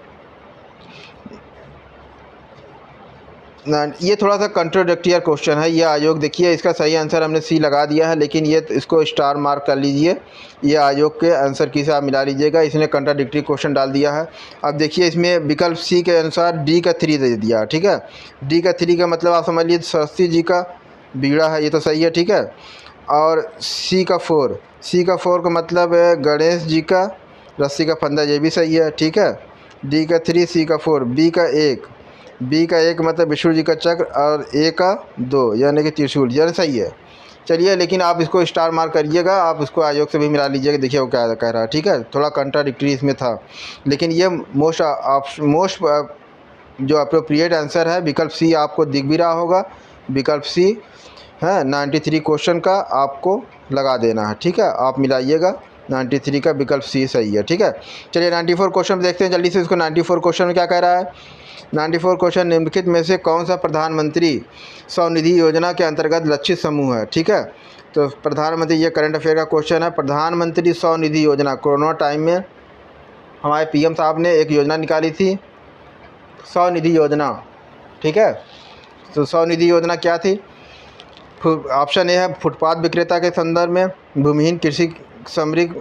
ये थोड़ा सा कंट्रोडिक्टियर क्वेश्चन है, ये आयोग देखिए इसका सही आंसर हमने सी लगा दिया है, लेकिन ये इसको स्टार मार्क कर लीजिए। ये आयोग के आंसर की से आप मिला लीजिएगा, इसने कंट्राडिक्टरी क्वेश्चन डाल दिया है। अब देखिए इसमें विकल्प सी के अनुसार डी का 3 दे दिया, ठीक है। डी का 3 का मतलब आप समझ लीजिए सरस्वती जी का बीड़ा है, ये तो सही है, ठीक है। और सी का 4 का मतलब है गणेश जी का रस्सी का फंदा, ये भी सही है, ठीक है। डी का 3, सी का 4, बी का 1 मतलब विष्णु जी का चक्र और ए का 2 यानी कि त्रिशूल, यानी सही है। चलिए लेकिन आप इसको स्टार मार्क करिएगा, आप इसको आयोग से भी मिला लीजिएगा, देखिए वो क्या कह रहा है, ठीक है। थोड़ा कंट्राडिक्टरी इसमें था, लेकिन ये मोस्ट जो अप्रोप्रिएट आंसर है विकल्प सी आपको दिख भी रहा होगा। विकल्प सी है 93 क्वेश्चन का आपको लगा देना है, ठीक है। आप मिलाइएगा, 93 का विकल्प सी सही है, ठीक है। चलिए 94 क्वेश्चन देखते हैं जल्दी से इसको। 94 क्वेश्चन में क्या कह रहा है? 94 क्वेश्चन निम्नलिखित में से कौन सा प्रधानमंत्री स्वनिधि योजना के अंतर्गत लक्षित समूह है, ठीक है। तो प्रधानमंत्री, ये करंट अफेयर का क्वेश्चन है। प्रधानमंत्री स्वनिधि योजना, कोरोना टाइम में हमारे PM साहब ने एक योजना निकाली थी, स्वनिधि योजना, ठीक है। तो स्वनिधि योजना क्या थी? ऑप्शन ए है फुटपाथ विक्रेता के संदर्भ में, भूमिहीन कृषि समृद्ध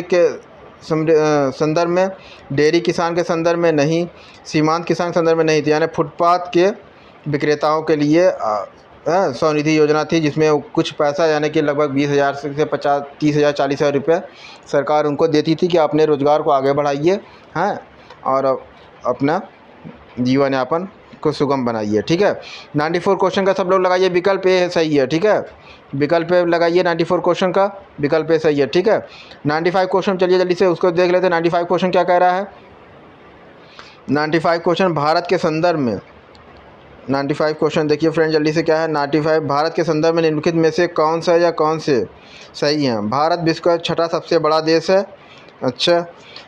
के संदर्भ में, डेयरी किसान के संदर्भ में नहीं, सीमांत किसान के संदर्भ में नहीं थी। यानी फुटपाथ के विक्रेताओं के लिए स्वनिधि योजना थी, जिसमें कुछ पैसा यानी कि लगभग 20,000 से 50, 30,000, 40,000 रुपये सरकार उनको देती थी कि अपने रोज़गार को आगे बढ़ाइए हैं और अपना जीवन यापन को सुगम बनाइए। ठीक है, 94 क्वेश्चन का सब लोग लगाइए, विकल्प ए सही है। ठीक है, विकल्प ए लगाइए 94 क्वेश्चन का, विकल्प ए सही है। ठीक है, 95 क्वेश्चन चलिए जल्दी से उसको देख लेते हैं। 95 क्वेश्चन क्या कह रहा है? 95 क्वेश्चन भारत के संदर्भ में, 95 क्वेश्चन देखिए फ्रेंड जल्दी से क्या है। 95 भारत के संदर्भ में निम्नलिखित में से कौन सा या कौन से सही हैं? भारत विश्व का छठा सबसे बड़ा देश है। अच्छा,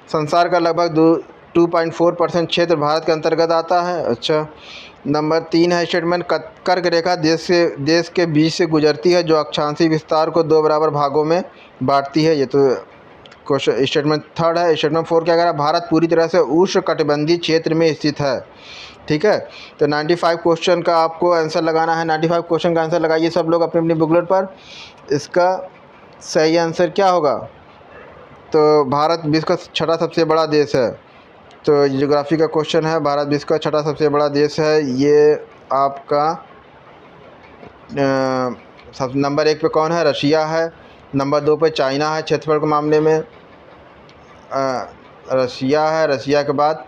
संसार का लगभग 2.4% क्षेत्र भारत के अंतर्गत आता है। अच्छा, नंबर 3 है स्टेटमेंट कर्क रेखा देश के बीच से गुजरती है जो अक्षांशीय विस्तार को 2 बराबर भागों में बांटती है। ये तो क्वेश्चन स्टेटमेंट 3 है। स्टेटमेंट 4 क्या कह रहा है? भारत पूरी तरह से उष्णकटिबंधीय क्षेत्र में स्थित है। ठीक है, तो 95 क्वेश्चन का आपको आंसर लगाना है। 95 क्वेश्चन का आंसर लगाइए सब लोग अपनी अपनी बुकलेट पर। इसका सही आंसर क्या होगा? तो भारत विश्व का छठा सबसे बड़ा देश है। तो ज्योग्राफी का क्वेश्चन है, भारत विश्व का छठा सबसे बड़ा देश है। ये आपका सब नंबर 1 पे कौन है? रशिया है। नंबर 2 पे चाइना है क्षेत्रफल के मामले में, रशिया है। रशिया के बाद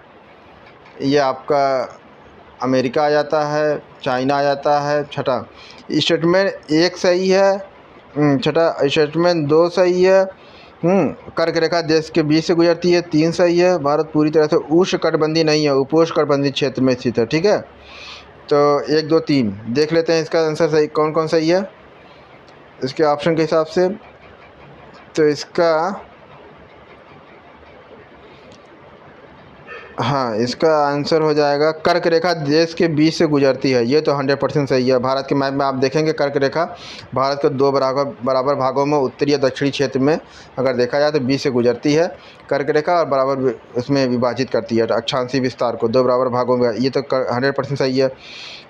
ये आपका अमेरिका आ जाता है, चाइना आ जाता है। छठा स्टेटमेंट 1 सही है, छठा स्टेटमेंट 2 सही है। कर्क रेखा देश के बीच से गुजरती है, 3 सही है। भारत पूरी तरह से उष्णकटिबंधीय नहीं है, उपोष्णकटिबंधीय क्षेत्र में स्थित है। ठीक है, तो 1, 2, 3 देख लेते हैं इसका आंसर सही कौन कौन सही है इसके ऑप्शन के हिसाब से। तो इसका हाँ, इसका आंसर हो जाएगा कर्क रेखा देश के बीच से गुजरती है। ये तो 100% सही है। भारत के मैप में आप देखेंगे कर्क रेखा भारत के 2 बराबर भागों में उत्तरी या दक्षिणी क्षेत्र में अगर देखा जाए तो बीच से गुजरती है कर्क रेखा और बराबर उसमें विभाजित करती है अक्षांशीय विस्तार को 2 बराबर भागों में। ये तो 100% सही है।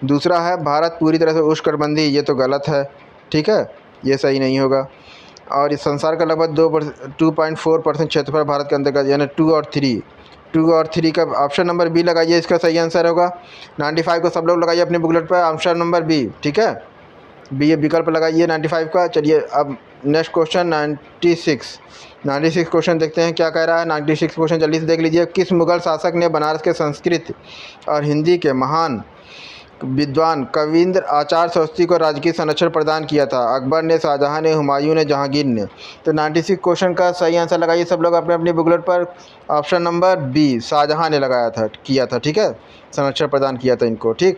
दूसरा है भारत पूरी तरह से उष्णकटिबंधीय, ये तो गलत है। ठीक है, ये सही नहीं होगा। और इस संसार का लगभग 2.4% क्षेत्रफल भारत के अंतर्गत, यानी 2 और 3 का ऑप्शन नंबर बी लगाइए, इसका सही आंसर होगा। 95 को सब लोग लगाइए अपनी बुकलेट पर, ऑप्शन नंबर बी। ठीक है, बी ये विकल्प लगाइए 95 का। चलिए अब नेक्स्ट क्वेश्चन 96 क्वेश्चन देखते हैं क्या कह रहा है। 96 क्वेश्चन जल्दी से देख लीजिए। किस मुगल शासक ने बनारस के संस्कृत और हिंदी के महान विद्वान कविंद्र आचार्य सरस्वती को राजकीय संरक्षण प्रदान किया था? अकबर ने, शाहजहां ने, हुमायूं ने, जहांगीर ने? तो 96 क्वेश्चन का सही आंसर लगाइए सब लोग अपने अपनी बुकलेट पर। ऑप्शन नंबर बी शाहजहां ने किया था। ठीक है, संरक्षण प्रदान किया था इनको। ठीक,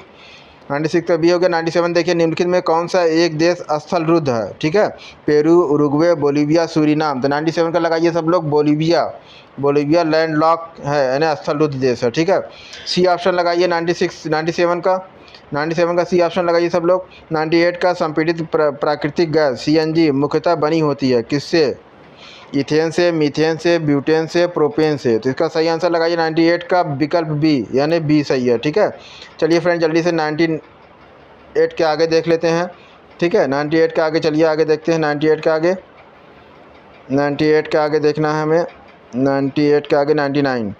96 का बी हो गया। 97 देखिए, निम्नलिखित में कौन सा एक देश स्थल रुद्ध है? ठीक है, पेरू, उरुग्वे, बोलीविया, सूरीनाम। तो 97 का लगाइए सब लोग बोलीविया लैंड लॉक है, यानी स्थल रुद्ध देश है। ठीक है, सी ऑप्शन लगाइए 97 का सी ऑप्शन लगाइए सब लोग। 98 का संपीड़ित प्राकृतिक गैस CNG मुख्यतः बनी होती है किससे? इथेन से, मीथेन से, ब्यूटेन से, प्रोपेन से। तो इसका सही आंसर लगाइए 98 का विकल्प बी, यानी बी सही है। ठीक है, चलिए फ्रेंड जल्दी से 98 के आगे देख लेते हैं। ठीक है, 98 के आगे चलिए आगे देखते हैं। 98 के आगे देखना है हमें। 98 के आगे 99।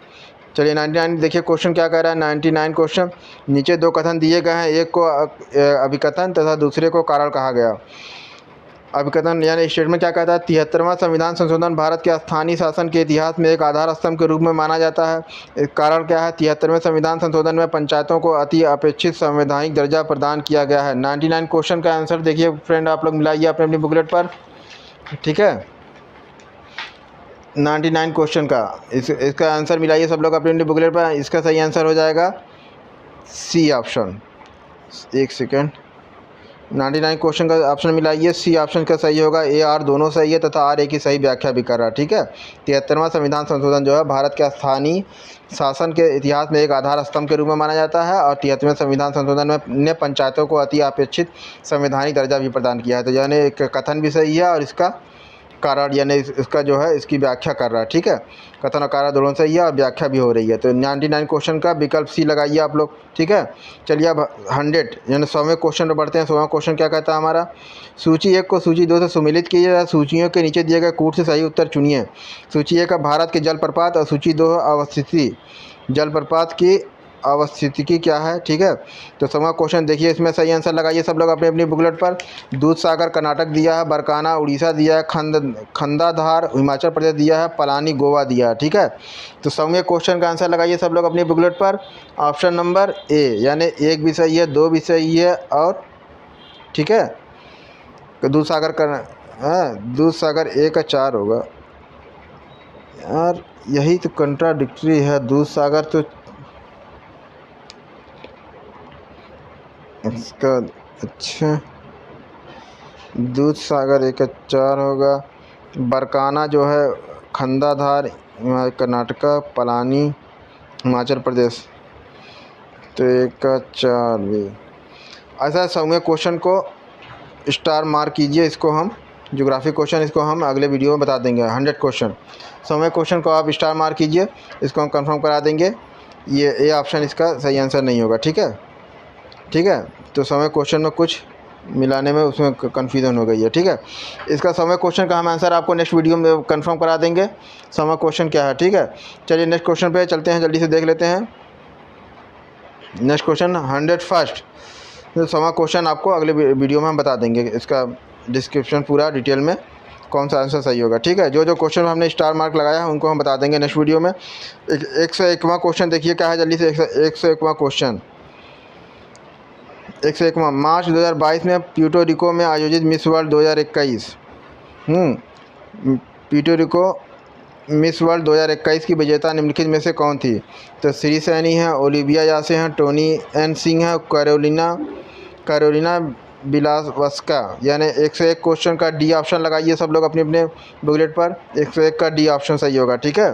चलिए 99 देखिए क्वेश्चन क्या कह रहा है। 99 क्वेश्चन, नीचे 2 कथन दिए गए हैं, एक को अभिकथन तथा दूसरे को कारण कहा गया। अभिकथन यानी स्टेटमेंट क्या कहता है? 73वां संविधान संशोधन भारत के स्थानीय शासन के इतिहास में एक आधार स्तंभ के रूप में माना जाता है। कारण क्या है? 73वें संविधान संशोधन में पंचायतों को अति अपेक्षित संवैधानिक दर्जा प्रदान किया गया है। 99 क्वेश्चन का आंसर देखिए फ्रेंड, आप लोग मिलाइए अपनी अपनी बुकलेट पर। ठीक है, 99 क्वेश्चन का इसका आंसर मिलाइए सब लोग अपनी अपनी बुकलेट पर। इसका सही आंसर हो जाएगा सी ऑप्शन। एक सेकेंड, 99 क्वेश्चन का ऑप्शन मिलाइए, सी ऑप्शन का सही होगा। ए आर दोनों सही है तथा आर ए की सही व्याख्या भी कर रहा है। ठीक है, 73वां संविधान संशोधन जो है भारत के स्थानीय शासन के इतिहास में एक आधार स्तंभ के रूप में माना जाता है और 73वें संविधान संशोधन में ने पंचायतों को अति अपेक्षित संवैधानिक दर्जा भी प्रदान किया है। तो यानी एक कथन भी सही है और इसका कारण यानी इसका जो है इसकी व्याख्या कर रहा है, ठीक है। कथन और कारण दोनों सही है और व्याख्या भी हो रही है। तो 99 क्वेश्चन का विकल्प सी लगाइए आप लोग, ठीक है। चलिए अब 100 यानी 100वें क्वेश्चन पर बढ़ते हैं। 100वां क्वेश्चन क्या कहता है हमारा, सूची 1 को सूची 2 से सम्मिलित कीजिए, सूचियों के नीचे दिए गए कूट से सही उत्तर चुनिए। सूची 1 भारत के जलप्रपात और सूची 2 अवस्थिति जलप्रपात की अवस्थितिकी क्या है, ठीक है। तो 100वां क्वेश्चन देखिए, इसमें सही आंसर लगाइए सब लोग अपनी अपनी बुकलेट पर। दूधसागर कर्नाटक दिया है, बरकाना उड़ीसा दिया है, खंडाधार हिमाचल प्रदेश दिया है, पलानी गोवा दिया है, ठीक है। तो 100वें क्वेश्चन का आंसर लगाइए सब लोग अपनी बुकलेट पर। ऑप्शन नंबर ए यानी 1 भी सही है, 2 भी सही है और ठीक है। तो दूधसागर दूधसागर ए का 4 होगा यार, यही तो कंट्राडिक्टरी है। दूधसागर तो इसका अच्छा, दूधसागर एक 4 होगा। बरकाना जो है खंडाधार कर्नाटका, पलानी हिमाचल प्रदेश, तो 1 का 4 भी ऐसा। 100वें क्वेश्चन को स्टार मार्क कीजिए, इसको हम ज्योग्राफी क्वेश्चन, इसको हम अगले वीडियो में बता देंगे। 100 क्वेश्चन, 100वें क्वेश्चन को आप स्टार मार्क कीजिए, इसको हम कंफर्म करा देंगे। ये ए ऑप्शन इसका सही आंसर नहीं होगा, ठीक है, ठीक है। तो 100वें क्वेश्चन में कुछ मिलाने में उसमें कन्फ्यूज़न हो गई है, ठीक है। इसका 100वें क्वेश्चन का हम आंसर आपको नेक्स्ट वीडियो में कंफर्म करा देंगे, 100वां क्वेश्चन क्या है, ठीक है। चलिए नेक्स्ट क्वेश्चन पे चलते हैं, जल्दी से देख लेते हैं। नेक्स्ट क्वेश्चन 101st, तो 100वां क्वेश्चन आपको अगले वीडियो में हम बता देंगे, इसका डिस्क्रिप्शन पूरा डिटेल में कौन सा आंसर सही होगा, ठीक है। जो जो क्वेश्चन हमने स्टार मार्क लगाया है उनको हम बता देंगे नेक्स्ट वीडियो में। 101वां क्वेश्चन देखिए क्या है, जल्दी से 101वां क्वेश्चन। 101वां, मार्च 2022 में प्यूर्टो रिको में आयोजित miss world 2021 Puerto Rico miss world 2021 की विजेता निम्नलिखित में से कौन थी। तो श्री सैनी है, ओलिविया यासे हैं, टोनी एन सिंह है, कैरोलिना बिलावस्का। यानी 101 क्वेश्चन का डी ऑप्शन लगाइए सब लोग अपने अपने बुकलेट पर। 101 का डी ऑप्शन सही होगा, ठीक है।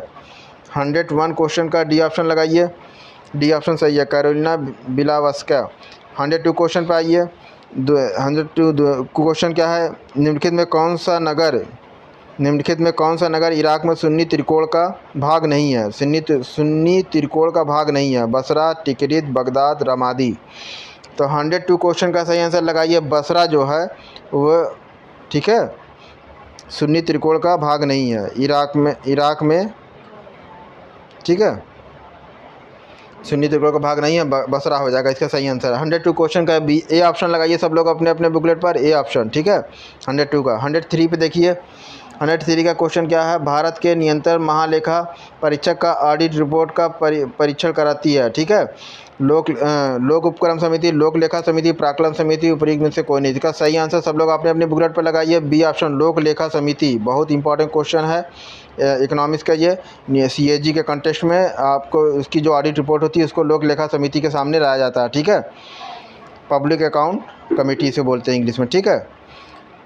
101 क्वेश्चन का डी ऑप्शन लगाइए, डी ऑप्शन सही है, कैरोलिना बिलावस्का। 102 क्वेश्चन पर आइए। 102 क्वेश्चन क्या है, निम्नलिखित में कौन सा नगर इराक में सुन्नी त्रिकोण का भाग नहीं है। सुन्नी त्रिकोण का भाग नहीं है, बसरा, तिकरित, बगदाद, रमादी। तो 102 क्वेश्चन का सही आंसर लगाइए, बसरा जो है वो, ठीक है, सुन्नी त्रिकोण का भाग नहीं है इराक में, ठीक है, सुन्नी त्रिकोण का भाग नहीं है, बसरा हो जाएगा इसका सही आंसर। 102 क्वेश्चन का बी ए ऑप्शन लगाइए सब लोग अपने अपने बुकलेट पर, ए ऑप्शन, ठीक है। 102 का 103 पे देखिए, 103 का क्वेश्चन क्या है, भारत के नियंत्रण महालेखा परीक्षक का ऑडिट रिपोर्ट का परीक्षण कराती है, ठीक है। लोक उपक्रम समिति, लोक लेखा समिति, प्राक्कलन समिति, उपयुक्त में से कोई नहीं। इसका सही आंसर सब लोग अपने अपने बुकलेट पर लगाइए, बी ऑप्शन, लोक लेखा समिति। बहुत इंपॉर्टेंट क्वेश्चन है इकोनॉमिक्स का, ये CAG के कंटेस्ट में आपको उसकी जो ऑडिट रिपोर्ट होती है उसको लोक लेखा समिति के सामने लाया जाता है, ठीक है। पब्लिक अकाउंट कमेटी से बोलते हैं इंग्लिश में, ठीक है,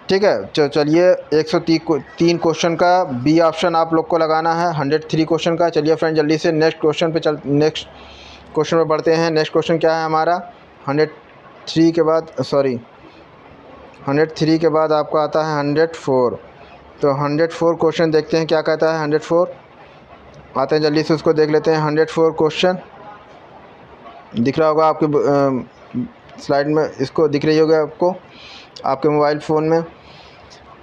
ठीक है। चलिए 103 क्वेश्चन का बी ऑप्शन आप लोग को लगाना है 103 क्वेश्चन का। चलिए फ्रेंड जल्दी से नेक्स्ट क्वेश्चन पे बढ़ते हैं। नेक्स्ट क्वेश्चन क्या है हमारा, 103 के बाद 103 के बाद आपका आता है 104। तो 104 क्वेश्चन देखते हैं क्या कहता है। 104 आते हैं, जल्दी से उसको देख लेते हैं। 104 क्वेश्चन दिख रहा होगा आपके स्लाइड में, इसको दिख रही होगी आपको आपके मोबाइल फ़ोन में।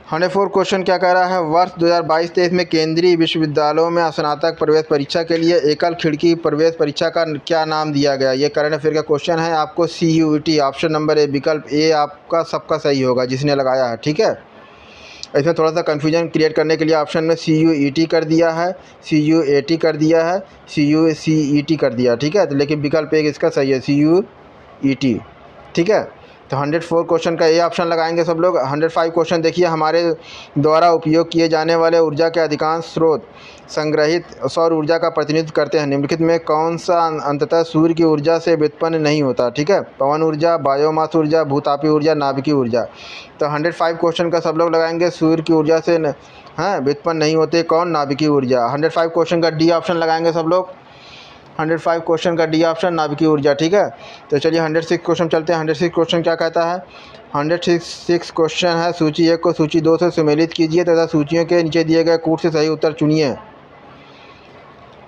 104 क्वेश्चन क्या कह रहा है, वर्ष 2022-23 में केंद्रीय विश्वविद्यालयों में स्नातक प्रवेश परीक्षा के लिए एकल खिड़की प्रवेश परीक्षा का क्या नाम दिया गया। ये करंट अफेयर का क्वेश्चन है आपको। CUET ऑप्शन नंबर ए, विकल्प ए आपका सबका सही होगा जिसने लगाया है, ठीक है। इसमें थोड़ा सा कन्फ्यूजन क्रिएट करने के लिए ऑप्शन में CUET कर दिया है, CUAT कर दिया है, CUCET कर दिया, ठीक है। तो लेकिन विकल्प एक इसका सही है, CUET, ठीक है। तो 104 क्वेश्चन का ए ऑप्शन लगाएंगे सब लोग। 105 क्वेश्चन देखिए, हमारे द्वारा उपयोग किए जाने वाले ऊर्जा के अधिकांश स्रोत संग्रहित सौर ऊर्जा का प्रतिनिधित्व करते हैं। निम्नलिखित में कौन सा अंततः सूर्य की ऊर्जा से व्युत्पन्न नहीं होता, ठीक है। पवन ऊर्जा, बायोमास ऊर्जा, भूतापी ऊर्जा, नाभिकीय ऊर्जा। तो 105 क्वेश्चन का सब लोग लगाएंगे, सूर्य की ऊर्जा से व्युत्पन्न नहीं होते कौन, नाभिकीय ऊर्जा। 105 क्वेश्चन का डी ऑप्शन लगाएंगे सब लोग। 105 क्वेश्चन का डी ऑप्शन नाभिकीय ऊर्जा, ठीक है। तो चलिए 106 क्वेश्चन चलते हैं। 106 क्वेश्चन क्या कहता है? 106 क्वेश्चन है, सूची 1 को सूची 2 से सुमेलित कीजिए तथा सूचियों के नीचे दिए गए कूट से सही उत्तर चुनिए।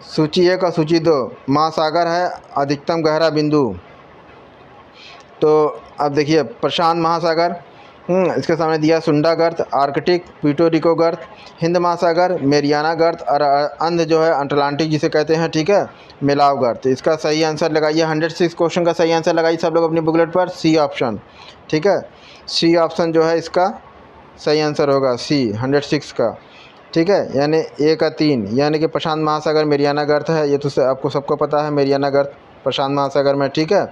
सूची 1 और सूची 2 महासागर है, अधिकतम गहरा बिंदु। तो अब देखिए प्रशांत महासागर, इसके सामने दिया सुंडा गर्त, आर्कटिक, प्यूर्टो रिको गर्त, हिंद महासागर, मेरियाना गर्त और अंध जो है अटलांटिक जिसे कहते हैं, ठीक है, मिलाव गर्त। इसका सही आंसर लगाइए। 106 क्वेश्चन का सही आंसर लगाइए सब लोग अपनी बुकलेट पर, सी ऑप्शन, ठीक है। सी ऑप्शन जो है इसका सही आंसर होगा, सी 106 का, ठीक है। यानी ए का 3, यानी कि प्रशांत महासागर मेरियाना गर्त है, ये तो आपको सबको पता है, मेरियाना गर्त प्रशांत महासागर में, ठीक है।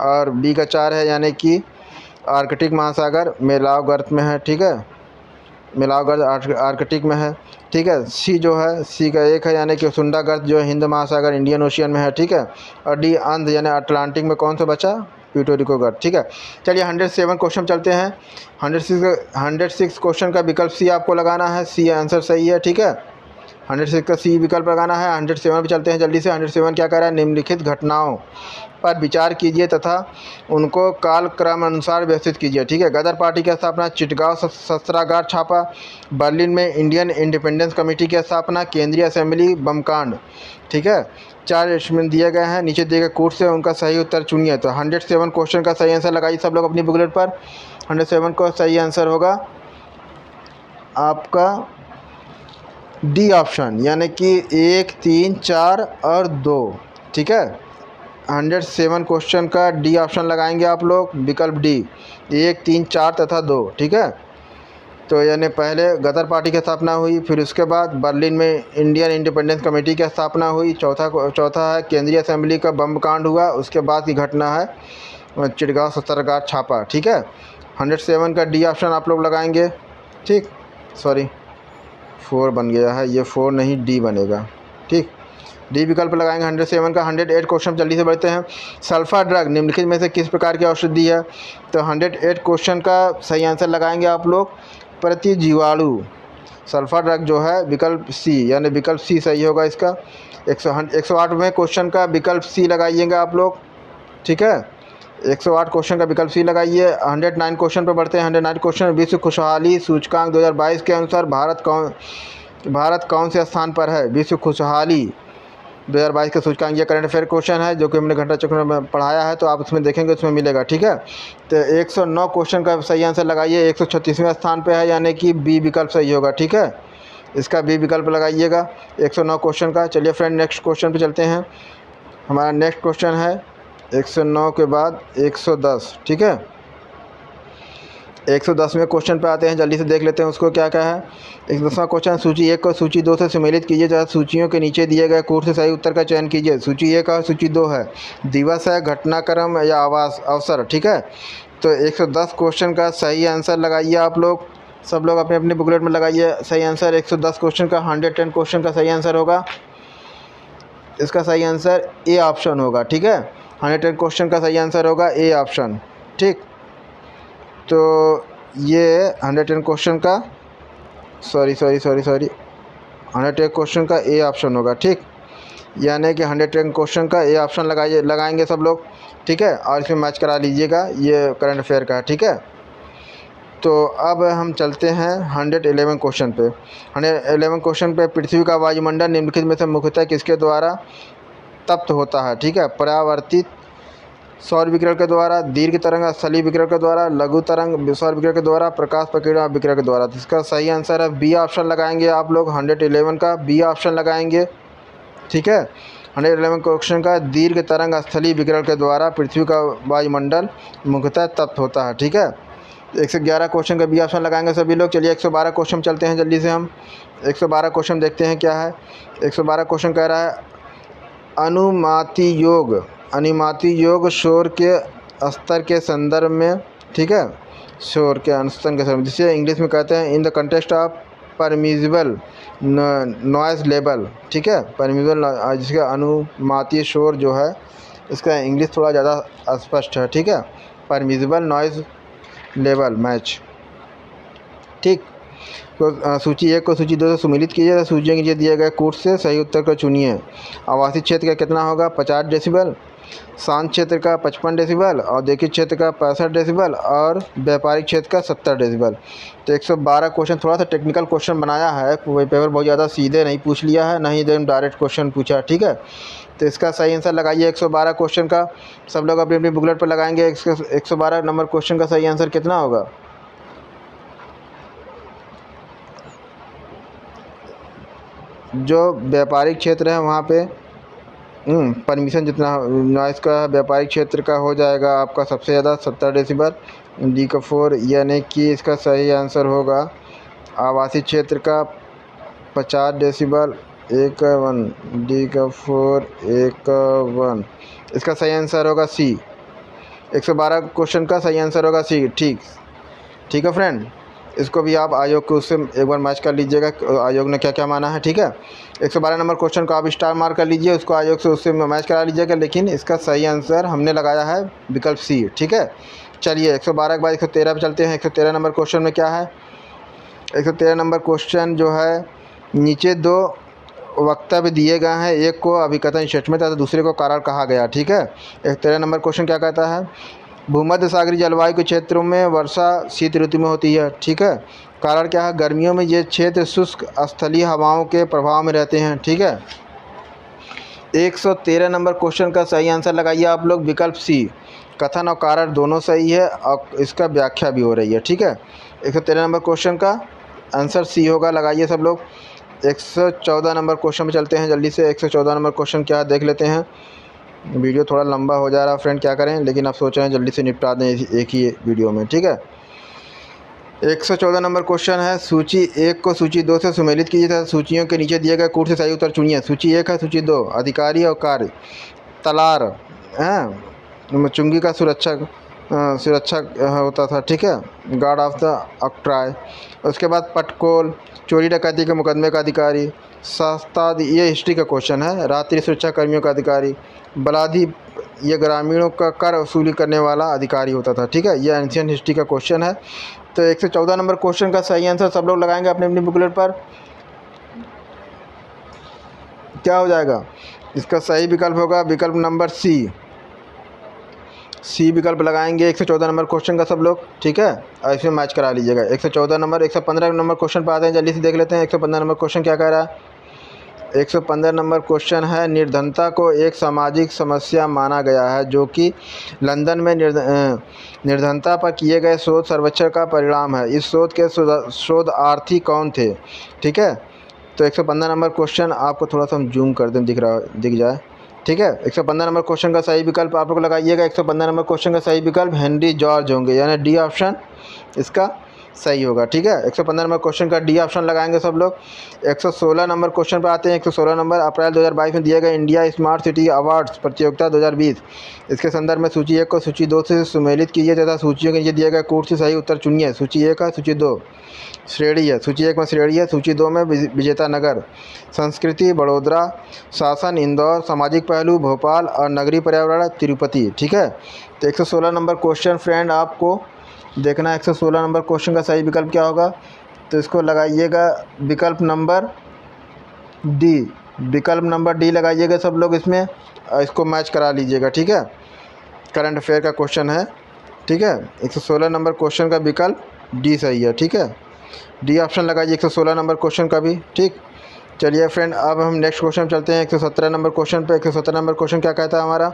और बी का 4 है, यानी कि आर्कटिक महासागर मिलाव गर्त में है, ठीक है, मिलाव गर्त आर्कटिक में है, ठीक है। सी जो है, सी का 1 है, यानी कि सुंडा गर्त जो है हिंद महासागर इंडियन ओशियन में है, ठीक है। और डी अंध यानी अटलांटिक में कौन सा बचा? प्यूर्टो रिको गर्त, ठीक है। चलिए 107 क्वेश्चन चलते हैं। 106 क्वेश्चन का विकल्प सी आपको लगाना है, सी आंसर सही है, ठीक है। 106 का सी विकल्प लगाना है। 107 पे चलते हैं जल्दी से। 107 क्या कह रहा है? निम्नलिखित घटनाओं पर विचार कीजिए तथा उनको कालक्रम अनुसार व्यवस्थित कीजिए, ठीक है। गदर पार्टी की स्थापना, चिटगांव शस्त्रागार छापा, बर्लिन में इंडियन इंडिपेंडेंस कमेटी की स्थापना, केंद्रीय असेंबली बम कांड, ठीक है। 4 इसमें दिए गए हैं, नीचे दिए गए कोड से उनका सही उत्तर चुनिए। तो 107 क्वेश्चन का सही आंसर लगाइए सब लोग अपनी बुकलेट पर। 107 का सही आंसर होगा आपका डी ऑप्शन, यानी कि 1, 3, 4 और 2, ठीक है। 107 क्वेश्चन का डी ऑप्शन लगाएंगे आप लोग, विकल्प डी, 1, 3, 4 तथा 2, ठीक है। तो यानी पहले गदर पार्टी की स्थापना हुई, फिर उसके बाद बर्लिन में इंडियन इंडिपेंडेंस कमेटी की स्थापना हुई, चौथा है केंद्रीय असेंबली का बम कांड हुआ, उसके बाद की घटना है चिटगांव शस्त्रागार छापा, ठीक है। 107 का डी ऑप्शन आप लोग लगाएंगे, ठीक, सॉरी 4 बन गया है, ये 4 नहीं डी बनेगा, ठीक, डी विकल्प लगाएंगे 107 का। 108 क्वेश्चन जल्दी से बढ़ते हैं। सल्फा ड्रग निम्नलिखित में से किस प्रकार की औषधि है? तो 108 क्वेश्चन का सही आंसर लगाएंगे आप लोग, प्रतिजीवाणु। सल्फा ड्रग जो है विकल्प सी, यानी विकल्प सी सही होगा इसका। 108वें क्वेश्चन का विकल्प सी लगाइएगा आप लोग, ठीक है। 108 क्वेश्चन का विकल्प सी लगाइए। 109 क्वेश्चन पर बढ़ते हैं। 109 क्वेश्चन, विश्व खुशहाली सूचकांक 2022 के अनुसार भारत कौन से स्थान पर है? विश्व खुशहाली 2022 का सूचकांक, ये करंट अफेयर क्वेश्चन है जो कि हमने घंटा चक्र में पढ़ाया है, तो आप उसमें देखेंगे उसमें मिलेगा, ठीक है। तो 109 क्वेश्चन का सही आंसर लगाइए, 136वें स्थान पे है, यानी कि बी विकल्प सही होगा, ठीक है। इसका बी विकल्प लगाइएगा 109 क्वेश्चन का। चलिए फ्रेंड नेक्स्ट क्वेश्चन पे चलते हैं। हमारा नेक्स्ट क्वेश्चन है 109 के बाद 110, ठीक है। 110वें क्वेश्चन पे आते हैं, जल्दी से देख लेते हैं उसको क्या क्या है। 110वां क्वेश्चन, सूची 1 को सूची 2 से सम्मिलित कीजिए तथा सूचियों के नीचे दिए गए कोड से सही उत्तर का चयन कीजिए। सूची 1 और सूची 2 है, दिवस है, घटनाक्रम या आवास अवसर, ठीक है। तो 110 क्वेश्चन का सही आंसर लगाइए आप लोग, सब लोग अपने अपने बुकलेट में लगाइए सही आंसर 110 क्वेश्चन का। 110 क्वेश्चन का सही आंसर होगा, इसका सही आंसर ए ऑप्शन होगा, ठीक है। 110 क्वेश्चन का सही आंसर होगा ए ऑप्शन, ठीक। तो ये 110 क्वेश्चन का सॉरी 110 क्वेश्चन का ए ऑप्शन होगा, ठीक। यानी कि 110 क्वेश्चन का ए ऑप्शन लगाएंगे सब लोग, ठीक है। और इसमें मैच करा लीजिएगा, ये करंट अफेयर का है, ठीक है। तो अब हम चलते हैं 111 क्वेश्चन पे। 111 क्वेश्चन पे, पृथ्वी का वायुमंडल निम्नलिखित में से मुख्यतः किसके द्वारा तप्त होता है? ठीक है, परावर्तित सौर विकिरण के द्वारा, दीर्घ तरंग स्थलीय विकिरण के द्वारा, लघु तरंग सौर विकिरण के द्वारा, प्रकाश प्रकीर्ण विकिरण के द्वारा। तो इसका सही आंसर है बी ऑप्शन लगाएंगे आप लोग, 111 का बी ऑप्शन लगाएंगे, ठीक है। 111 क्वेश्चन का, दीर्घ तरंग स्थलीय विकिरण के द्वारा पृथ्वी का वायुमंडल मुख्यतः तप्त होता है, ठीक है। 111 क्वेश्चन का बी ऑप्शन लगाएंगे सभी लोग। चलिए 112 क्वेश्चन चलते हैं जल्दी से हम। 112 क्वेश्चन देखते हैं क्या है। 112 क्वेश्चन कह रहा है अनुमाती योग शोर के स्तर के संदर्भ में, ठीक है, शोर के स्तर के संदर्भ, जिसे इंग्लिश में कहते हैं in the context of permissible noise level, ठीक है। परमिजिबल जिसका अनुमाती शोर जो है, इसका इंग्लिश थोड़ा ज़्यादा स्पष्ट है, ठीक है। परमिजिबल नॉइज़ लेवल मैच, ठीक। तो सूची 1 को सूची 2 से सम्मिलित कीजिए तथा सूचियों के नीचे दिए गए कोड से सही उत्तर को चुनिए। आवासीय क्षेत्र का कितना होगा 50 डेसिबल, शांत क्षेत्र का 55 डेसिबल, औद्योगिक क्षेत्र का 65 डेसिबल और व्यापारिक क्षेत्र का 70 डेसिबल। तो 112 क्वेश्चन थोड़ा सा टेक्निकल क्वेश्चन बनाया है, कोई पेपर बहुत ज़्यादा सीधे नहीं पूछ लिया है, नहीं एकदम डायरेक्ट क्वेश्चन पूछा, ठीक है। तो इसका सही आंसर लगाइए 112 क्वेश्चन का, सब लोग अपनी अपनी बुकलेट पर लगाएंगे। 112 नंबर क्वेश्चन का सही आंसर कितना होगा? जो व्यापारिक क्षेत्र है वहाँ पे परमिशन जितना नॉइस का व्यापारिक क्षेत्र का हो जाएगा आपका सबसे ज़्यादा 70 डेसिबल, डी का 4, यानी कि इसका सही आंसर होगा आवासीय क्षेत्र का 50 डेसिबल, ए का 1, डी का 4, ए का 1। इसका सही आंसर होगा सी। 112 क्वेश्चन का सही आंसर होगा सी। ठीक है फ्रेंड, इसको भी आप आयोग को उससे एक बार मैच कर लीजिएगा, आयोग ने क्या क्या माना है, ठीक है। 112 नंबर क्वेश्चन को आप स्टार मार्क कर लीजिए, उसको आयोग से उससे मैच करा लीजिएगा, लेकिन इसका सही आंसर हमने लगाया है विकल्प सी, ठीक है। चलिए 112 के बाद 113 पे चलते हैं। 113 नंबर क्वेश्चन में क्या है? 113 नंबर क्वेश्चन जो है, नीचे दो वक्तव्य दिए गए हैं, एक को अभिकथन स्टेटमेंट तथा दूसरे को कारण कहा गया, ठीक है। 113 नंबर क्वेश्चन क्या कहता है? भूमध्य सागरीय जलवायु के क्षेत्रों में वर्षा शीत ऋतु में होती है, ठीक है। कारण क्या है? गर्मियों में ये क्षेत्र शुष्क स्थलीय हवाओं के प्रभाव में रहते हैं, ठीक है। 113 नंबर क्वेश्चन का सही आंसर लगाइए आप लोग विकल्प सी। कथन और कारण दोनों सही है और इसका व्याख्या भी हो रही है, ठीक है। 113 नंबर क्वेश्चन का आंसर सी होगा, लगाइए सब लोग। 114 नंबर क्वेश्चन में चलते हैं जल्दी से। 114 नंबर क्वेश्चन क्या है देख लेते हैं। वीडियो थोड़ा लंबा हो जा रहा है फ्रेंड, क्या करें, लेकिन आप सोच रहे हैं जल्दी से निपटा दें एक ही वीडियो में, ठीक है। 114 नंबर क्वेश्चन है, सूची 1 को सूची 2 से सम्मिलित कीजिए तथा सूचियों के नीचे दिए गए कोड से सही उत्तर चुनिए। सूची 1 है सूची 2, अधिकारी और कार्य, तलार चुंगी का सुरक्षा होता था, ठीक है, गार्ड ऑफ द ऑक्ट्राय। उसके बाद पटकोल, चोरी डकैती के मुकदमे का अधिकारी, सस्ता, ये हिस्ट्री का क्वेश्चन है, रात्रि सुरक्षा कर्मियों का अधिकारी, बलाधी, ये ग्रामीणों का कर वसूली करने वाला अधिकारी होता था, ठीक है। ये एंशियंट हिस्ट्री का क्वेश्चन है। तो 114 नंबर क्वेश्चन का सही आंसर सब लोग लगाएंगे अपने अपनी बुकलेट पर। क्या हो जाएगा? इसका सही विकल्प होगा विकल्प नंबर सी विकल्प लगाएंगे 114 नंबर क्वेश्चन का सब लोग, ठीक है। और इसमें मैच करा लीजिएगा। 114 नंबर 115 नंबर क्वेश्चन पर आते हैं, जल्दी से देख लेते हैं। 115 नंबर क्वेश्चन क्या कह रहा है? 115 नंबर क्वेश्चन है, निर्धनता को एक सामाजिक समस्या माना गया है जो कि लंदन में निर्धनता पर किए गए शोध सर्वेक्षण का परिणाम है। इस शोध के शोधार्थी कौन थे, ठीक है। तो 115 नंबर क्वेश्चन आपको थोड़ा सा हम जूम कर दें, दिख जाए, ठीक है। 115 नंबर क्वेश्चन का सही विकल्प आप लोग लगाइएगा। 115 नंबर क्वेश्चन का सही विकल्प हेनरी जॉर्ज होंगे, यानी डी ऑप्शन इसका सही होगा, ठीक है। 115 नंबर क्वेश्चन का डी ऑप्शन लगाएंगे सब लोग। 116 नंबर क्वेश्चन पर आते हैं। 116 नंबर, अप्रैल 2022 में दिए गए इंडिया स्मार्ट सिटी अवार्ड्स प्रतियोगिता 2020, इसके संदर्भ में सूची 1 को सूची 2 से सम्मिलित कीजिए तथा सूचियों के नीचे दिए गए कोड से सही उत्तर चुनिए। सूची 1 है सूची 2 श्रेणी है, सूची 1 में श्रेणी है, सूची 2 में विजेता नगर, संस्कृति बड़ोदरा, शासन इंदौर, सामाजिक पहलू भोपाल और नगरीय पर्यावरण तिरुपति, ठीक है। तो 116 नंबर क्वेश्चन फ्रेंड आपको देखना है। 116 नंबर क्वेश्चन का सही विकल्प क्या होगा? तो इसको लगाइएगा विकल्प नंबर डी, विकल्प नंबर डी लगाइएगा सब लोग इसमें, और इसको मैच करा लीजिएगा, ठीक है। करंट अफेयर का क्वेश्चन है, ठीक है। 116 नंबर क्वेश्चन का विकल्प डी सही है, ठीक है। डी ऑप्शन लगाइए 116 नंबर क्वेश्चन का भी, ठीक। चलिए फ्रेंड, अब हम नेक्स्ट क्वेश्चन चलते हैं 117 नंबर क्वेश्चन पे। 117 नंबर क्वेश्चन क्या कहता है हमारा?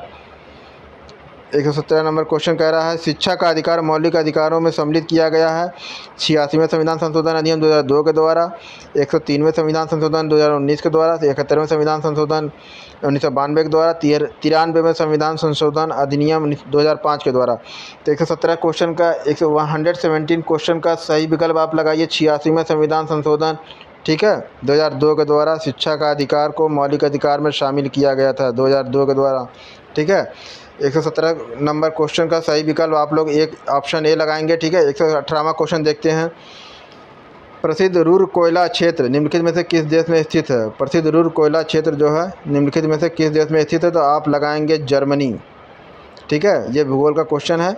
117 नंबर क्वेश्चन कह रहा है, शिक्षा का अधिकार मौलिक अधिकारों में सम्मिलित किया गया है 86वें संविधान संशोधन अधिनियम 2002 के द्वारा, 103वें संविधान संशोधन 2019 के द्वारा, 71वें संविधान संशोधन 1992 के द्वारा, 93वें संविधान संशोधन अधिनियम 2005 के द्वारा। तो 117 क्वेश्चन का 117 क्वेश्चन का सही विकल्प आप लगाइए 86वें संविधान संशोधन, ठीक है, 2002 के द्वारा शिक्षा का अधिकार को मौलिक अधिकार में शामिल किया गया था 2002 के द्वारा, ठीक है। 117 नंबर क्वेश्चन का सही विकल्प आप लोग एक ऑप्शन ए लगाएंगे, ठीक है। 118वां क्वेश्चन देखते हैं, प्रसिद्ध रुर कोयला क्षेत्र निम्नलिखित में से किस देश में स्थित है? प्रसिद्ध रुर कोयला क्षेत्र जो है निम्नलिखित में से किस देश में स्थित है? तो आप लगाएंगे जर्मनी, ठीक है। ये भूगोल का क्वेश्चन है।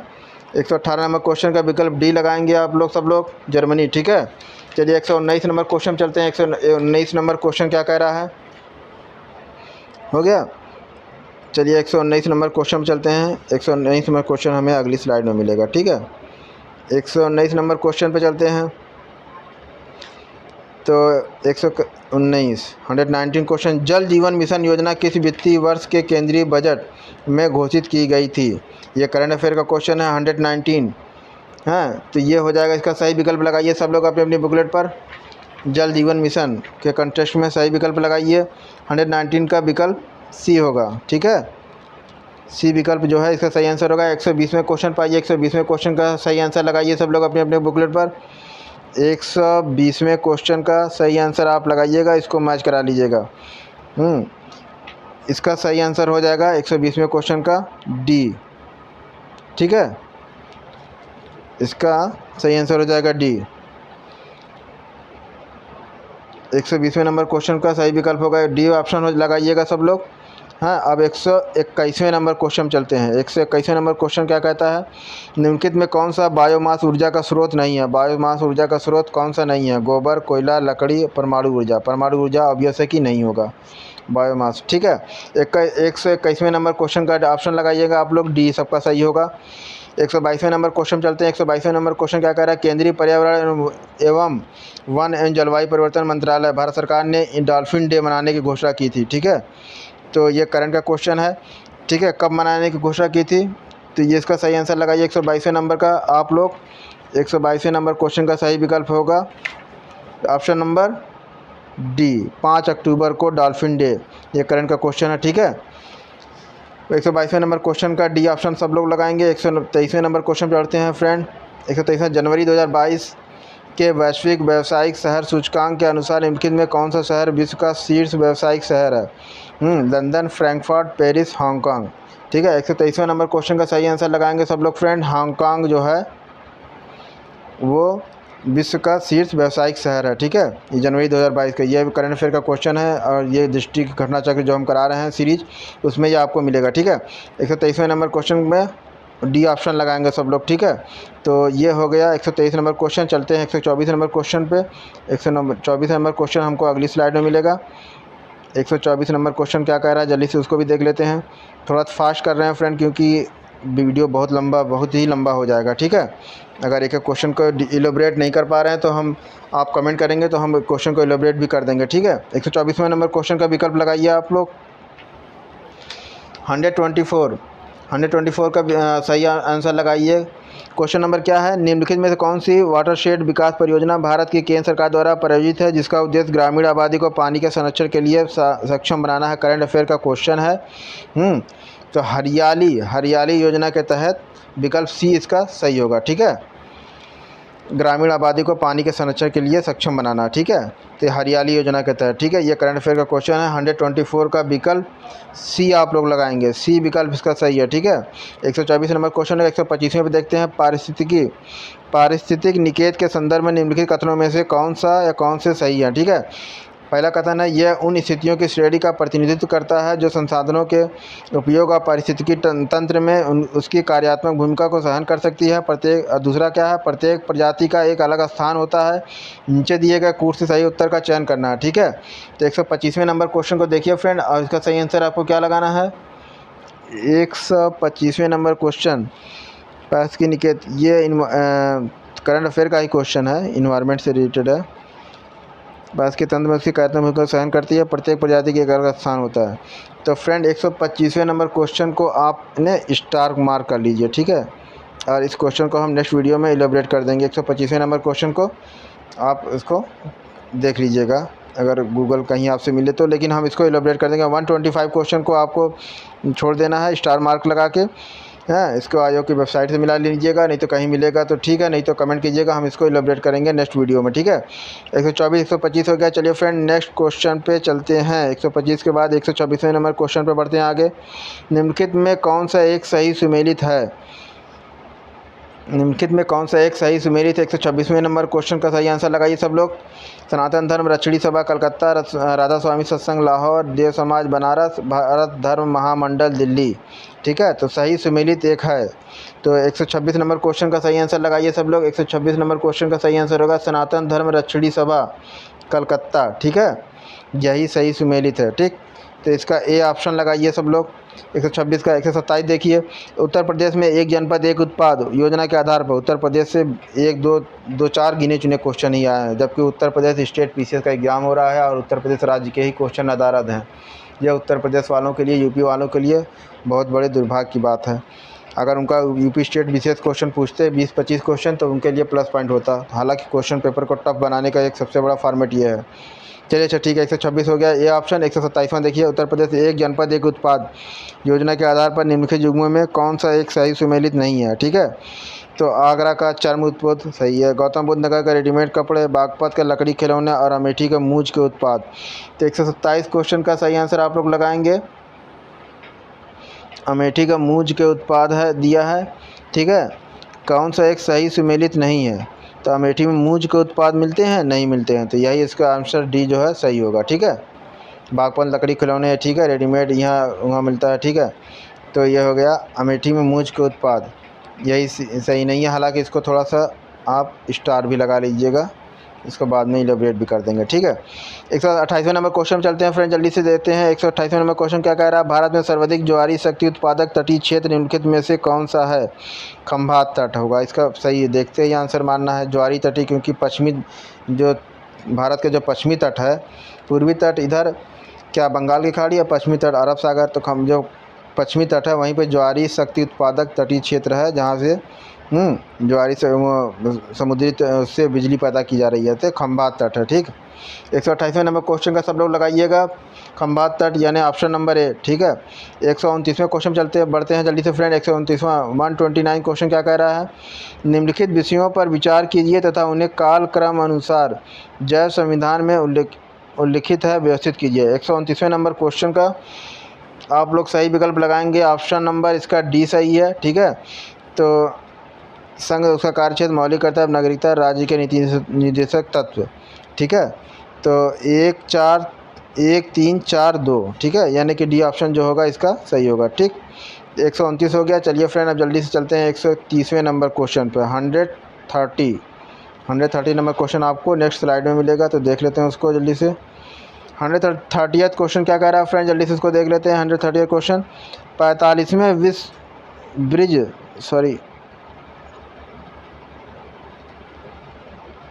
118 नंबर क्वेश्चन का विकल्प डी लगाएंगे आप लोग सब लोग, जर्मनी, ठीक है। चलिए 119 नंबर क्वेश्चन चलते हैं। 119 नंबर क्वेश्चन क्या कह रहा है, हो गया। चलिए 119 नंबर क्वेश्चन चलते हैं। 119 नंबर क्वेश्चन हमें अगली स्लाइड में मिलेगा, ठीक है। 119 नंबर क्वेश्चन पे चलते हैं। तो 119 क्वेश्चन, जल जीवन मिशन योजना किस वित्तीय वर्ष के केंद्रीय बजट में घोषित की गई थी? ये करंट अफेयर का क्वेश्चन है 119। हाँ, तो ये हो जाएगा, इसका सही विकल्प लगाइए सब लोग अपनी अपनी बुकलेट पर। जल जीवन मिशन के कंटेक्स्ट में सही विकल्प लगाइए। 119 का विकल्प सी होगा, ठीक है। सी विकल्प जो है इसका सही आंसर होगा। 120वें क्वेश्चन पाइए। 120वें क्वेश्चन का सही आंसर लगाइए सब लोग अपने अपने बुकलेट पर। 120वें क्वेश्चन का सही आंसर आप लगाइएगा, इसको मैच करा लीजिएगा। इसका सही आंसर हो जाएगा 120वें क्वेश्चन का डी, ठीक है। इसका सही आंसर हो जाएगा डी। 120वें नंबर क्वेश्चन का सही विकल्प होगा डी ऑप्शन लगाइएगा सब लोग। हाँ, अब 121वें नंबर क्वेश्चन चलते हैं। 121वें नंबर क्वेश्चन क्या कहता है, निम्नलिखित में कौन सा बायोमास ऊर्जा का स्रोत नहीं है? बायोमास ऊर्जा का स्रोत कौन सा नहीं है? गोबर, कोयला, लकड़ी, परमाणु ऊर्जा। परमाणु ऊर्जा ऑब्वियस है कि नहीं होगा बायोमास, ठीक है। 121वें नंबर क्वेश्चन का ऑप्शन लगाइएगा आप लोग, डी सबका सही होगा। 122वें नंबर क्वेश्चन चलते हैं। 122वें नंबर क्वेश्चन क्या कह रहा है, केंद्रीय पर्यावरण एवं वन एवं जलवायु परिवर्तन मंत्रालय भारत सरकार ने डॉल्फिन डे मनाने की घोषणा की थी, ठीक है। तो ये करंट का क्वेश्चन है, ठीक है। कब मनाने की घोषणा की थी? तो ये इसका सही आंसर लगाइए 122वें नंबर का आप लोग। 122वें नंबर क्वेश्चन का सही विकल्प होगा ऑप्शन नंबर डी, 5 अक्टूबर को डॉल्फिन डे। ये करंट का क्वेश्चन है, ठीक है। 122वें नंबर क्वेश्चन का डी ऑप्शन सब लोग लगाएंगे। 123वें नंबर क्वेश्चन पढ़ते हैं फ्रेंड। 123 जनवरी 2022 के वैश्विक व्यावसायिक शहर सूचकांक के अनुसार निम्नलिखित में कौन सा शहर विश्व का शीर्ष व्यावसायिक शहर है? लंदन, फ्रैंकफर्ट, पेरिस, हांगकांग, ठीक है। 123वें नंबर क्वेश्चन का सही आंसर लगाएंगे सब लोग फ्रेंड। हांगकांग जो है वो विश्व का शीर्ष व्यावसायिक शहर है, ठीक है। ये जनवरी 2022 का ये करंट अफेयर का क्वेश्चन है और ये डिस्ट्रिक्ट घटना चक्र जो हम करा रहे हैं सीरीज, उसमें ये आपको मिलेगा, ठीक है। 123वें नंबर क्वेश्चन में डी ऑप्शन लगाएंगे सब लोग, ठीक है। तो ये हो गया 123 नंबर क्वेश्चन। चलते हैं 124 नंबर क्वेश्चन पे। 124 नंबर क्वेश्चन हमको अगली स्लाइड में मिलेगा। 124 नंबर क्वेश्चन क्या कह रहा है, जल्दी से उसको भी देख लेते हैं। थोड़ा फास्ट कर रहे हैं फ्रेंड क्योंकि वीडियो बहुत ही लंबा हो जाएगा, ठीक है। अगर एक एक क्वेश्चन को इलेबोरेट नहीं कर पा रहे हैं तो आप कमेंट करेंगे तो हम क्वेश्चन को इलेबोरेट भी कर देंगे, ठीक है। 124वें नंबर क्वेश्चन का विकल्प लगाइए आप लोग। 124 का सही आंसर लगाइए। क्वेश्चन नंबर क्या है, निम्नलिखित में से कौन सी वाटरशेड विकास परियोजना भारत की केंद्र सरकार द्वारा प्रायोजित है जिसका उद्देश्य ग्रामीण आबादी को पानी के संरक्षण के लिए सक्षम बनाना है? करंट अफेयर का क्वेश्चन है। तो हरियाली योजना के तहत विकल्प सी इसका सही होगा, ठीक है। ग्रामीण आबादी को पानी के संरक्षण के लिए सक्षम बनाना, ठीक है। तो हरियाली योजना के तहत, ठीक है। ये करंट अफेयर का क्वेश्चन है। 124 का विकल्प सी आप लोग लगाएंगे, सी विकल्प इसका सही है, ठीक है। 124 नंबर क्वेश्चन है। 125वें पे देखते हैं, पारिस्थितिक निकेत के संदर्भ में निम्नलिखित कथनों में से कौन सा या कौन से सही है, ठीक है। पहला कथन है, यह उन स्थितियों की श्रेणी का प्रतिनिधित्व करता है जो संसाधनों के उपयोग और पारिस्थितिकी तंत्र में उसकी कार्यात्मक भूमिका को सहन कर सकती है। दूसरा क्या है, प्रत्येक प्रजाति का एक अलग स्थान होता है। नीचे दिए गए कोर्स से सही उत्तर का चयन करना है, ठीक है। तो 125वें नंबर क्वेश्चन को देखिए फ्रेंड और इसका सही आंसर आपको क्या लगाना है। 125वें नंबर क्वेश्चन, पारिस्थितिकी निकेत, ये करंट अफेयर का ही क्वेश्चन है, इन्वायरमेंट से रिलेटेड है। बांस के तंत्र में उसकी कार्यात्मक भूमिका सहन करती है, प्रत्येक प्रजाति के एक अलग स्थान होता है। तो फ्रेंड 125वें नंबर क्वेश्चन को आपने स्टार मार्क कर लीजिए, ठीक है। और इस क्वेश्चन को हम नेक्स्ट वीडियो में इलेबोरेट कर देंगे। 125वें नंबर क्वेश्चन को आप इसको देख लीजिएगा अगर गूगल कहीं आपसे मिले तो, लेकिन हम इसको इलेबोरेट कर देंगे। 125 क्वेश्चन को आपको छोड़ देना है स्टार मार्क लगा के, हाँ। इसको आयोग की वेबसाइट से मिला लीजिएगा, नहीं तो कहीं मिलेगा तो ठीक है, नहीं तो कमेंट कीजिएगा, हम इसको इलेबोरेट करेंगे नेक्स्ट वीडियो में, ठीक है। 124 125 हो गया। चलिए फ्रेंड नेक्स्ट क्वेश्चन पे चलते हैं। 125 के बाद 124वें नंबर क्वेश्चन पे बढ़ते हैं आगे। निम्नलिखित में कौन सा एक सही सुमेलित है? निम्नलिखित में कौन सा एक सही सुमेलित 126वें नंबर क्वेश्चन का सही आंसर लगाइए सब लोग। सनातन धर्म रक्षड़ी सभा कलकत्ता, राधा स्वामी सत्संग लाहौर, देव समाज बनारस, भारत धर्म महामंडल दिल्ली। ठीक है, तो सही सुमेलित एक है। तो 126 नंबर क्वेश्चन का सही आंसर लगाइए सब लोग। 126 नंबर क्वेश्चन का सही आंसर होगा सनातन धर्म रक्षड़ी सभा कलकत्ता। ठीक है, यही सही सुमेलित है। ठीक, तो इसका ए ऑप्शन लगाइए सब लोग। 126 का 127 देखिए, उत्तर प्रदेश में एक जनपद एक उत्पाद योजना के आधार पर उत्तर प्रदेश से एक दो चार गिने चुने क्वेश्चन ही आए हैं, जबकि उत्तर प्रदेश स्टेट पीसीएस का एग्जाम हो रहा है और उत्तर प्रदेश राज्य के ही क्वेश्चन आधारित हैं। यह उत्तर प्रदेश वालों के लिए, यूपी वालों के लिए बहुत बड़े दुर्भाग्य की बात है। अगर उनका यूपी स्टेट विशेष क्वेश्चन पूछते 20-25 क्वेश्चन तो उनके लिए प्लस पॉइंट होता। हालांकि क्वेश्चन पेपर को टफ बनाने का एक सबसे बड़ा फॉर्मेट ये है। चलिए अच्छा ठीक है, 126 हो गया ये ऑप्शन। 127वां देखिए, उत्तर प्रदेश एक जनपद एक उत्पाद योजना के आधार पर निम्नलिखित युग्मों में कौन सा एक सही सुमेलित नहीं है। ठीक है, तो आगरा का चर्म उत्पाद सही है, गौतम बुद्ध नगर का रेडीमेड कपड़े, बागपत का लकड़ी खिलौने और अमेठी का मूंज के उत्पाद। तो 127 क्वेश्चन का सही आंसर आप लोग लगाएंगे, अमेठी का मूंज के उत्पाद है दिया है। ठीक है, कौन सा एक सही सुमेलित नहीं है, तो अमेठी में मूंज के उत्पाद मिलते हैं नहीं मिलते हैं, तो यही इसका आंसर डी जो है सही होगा। ठीक है, बागपत लकड़ी खिलौने है, ठीक है, रेडीमेड यहाँ वहाँ मिलता है। ठीक है, तो ये हो गया अमेठी में मूंज के उत्पाद, यही सही नहीं है। हालांकि इसको थोड़ा सा आप स्टार भी लगा लीजिएगा, इसको बाद में इलेबरेट भी कर देंगे। ठीक है, 128वें नंबर क्वेश्चन चलते हैं फ्रेंड, जल्दी से देखते हैं। 128वें नंबर क्वेश्चन क्या कह रहा है, भारत में सर्वाधिक ज्वारी शक्ति उत्पादक तटीय क्षेत्र निम्नलिखित में से कौन सा है। खंभात तट होगा इसका सही, देखते ही आंसर मानना है ज्वारी तटी, क्योंकि पश्चिमी जो भारत के जो पश्चिमी तट है, पूर्वी तट इधर क्या बंगाल की खाड़ी या पश्चिमी तट अरब सागर, तो हम जो पश्चिमी तट है वहीं पर ज्वारी शक्ति उत्पादक तटीय क्षेत्र है, जहाँ से ज्वारी से समुद्री से बिजली पैदा की जा रही है, तो खंभात तट है। ठीक, 128वें नंबर क्वेश्चन का सब लोग लगाइएगा, खंभात तट यानी ऑप्शन नंबर ए। ठीक है, 129वें क्वेश्चन चलते हैं, बढ़ते हैं जल्दी से फ्रेंड। 129वां 129 क्वेश्चन क्या कह रहा है, निम्नलिखित विषयों पर विचार कीजिए तथा उन्हें कालक्रम अनुसार जैव संविधान में उल्लिखित है व्यवस्थित कीजिए। 129वें नंबर क्वेश्चन का आप लोग सही विकल्प लगाएंगे, ऑप्शन नंबर इसका डी सही है। ठीक है, तो संघ उसका कार्यक्षेत्र मौलिक कर्तव्य नागरिकता राज्य के नीति निर्देशक तत्व। ठीक है, तो 1-3-4-2। ठीक है, यानी कि डी ऑप्शन जो होगा इसका सही होगा। ठीक, 129 हो गया। चलिए फ्रेंड अब जल्दी से चलते हैं 130वें नंबर क्वेश्चन पर। 130 नंबर क्वेश्चन आपको नेक्स्ट स्लाइड में मिलेगा, तो देख लेते हैं उसको जल्दी से। 130th क्वेश्चन क्या कह रहा है फ्रेंड, जल्दी से इसको देख लेते हैं। 130th क्वेश्चन, 45वें विश्व ब्रिज, सॉरी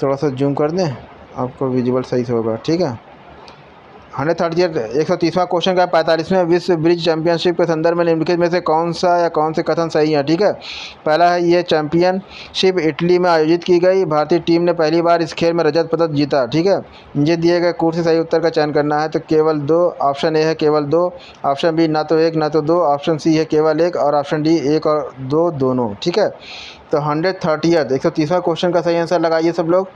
थोड़ा सा जूम कर दें, आपको विजिबल सही से होगा। ठीक है, 130वां क्वेश्चन का 45वें विश्व ब्रिज चैंपियनशिप के संदर्भ में निम्नलिखित में से कौन सा या कौन से कथन सही है। ठीक है, पहला है ये चैंपियनशिप इटली में आयोजित की गई, भारतीय टीम ने पहली बार इस खेल में रजत पदक जीता। ठीक है, ये दिए गए कोर्स से सही उत्तर का चयन करना है, तो केवल 2, ऑप्शन ए है केवल 2, ऑप्शन बी ना तो 1 ना तो 2, ऑप्शन सी है केवल 1 और ऑप्शन डी 1 और 2 दोनों। ठीक है, तो 130वां क्वेश्चन का सही आंसर लगाइए सब लोग।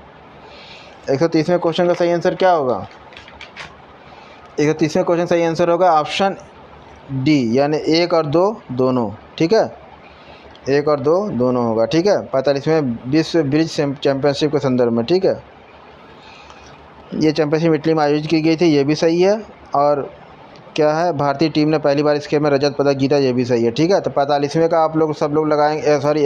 130वें क्वेश्चन का सही आंसर क्या होगा, 130वें क्वेश्चन सही आंसर होगा ऑप्शन डी, यानी 1 और 2 दोनों। ठीक है, 1 और 2 दोनों होगा। ठीक है, 45वें विश्व ब्रिज चैंपियनशिप के संदर्भ में। ठीक है, ये चैंपियनशिप इटली में आयोजित की गई थी, ये भी सही है। और क्या है, भारतीय टीम ने पहली बार इस खेल में रजत पदक जीता, ये भी सही है। ठीक है, तो 45वें का आप लोग सब लोग लगाएंगे, सॉरी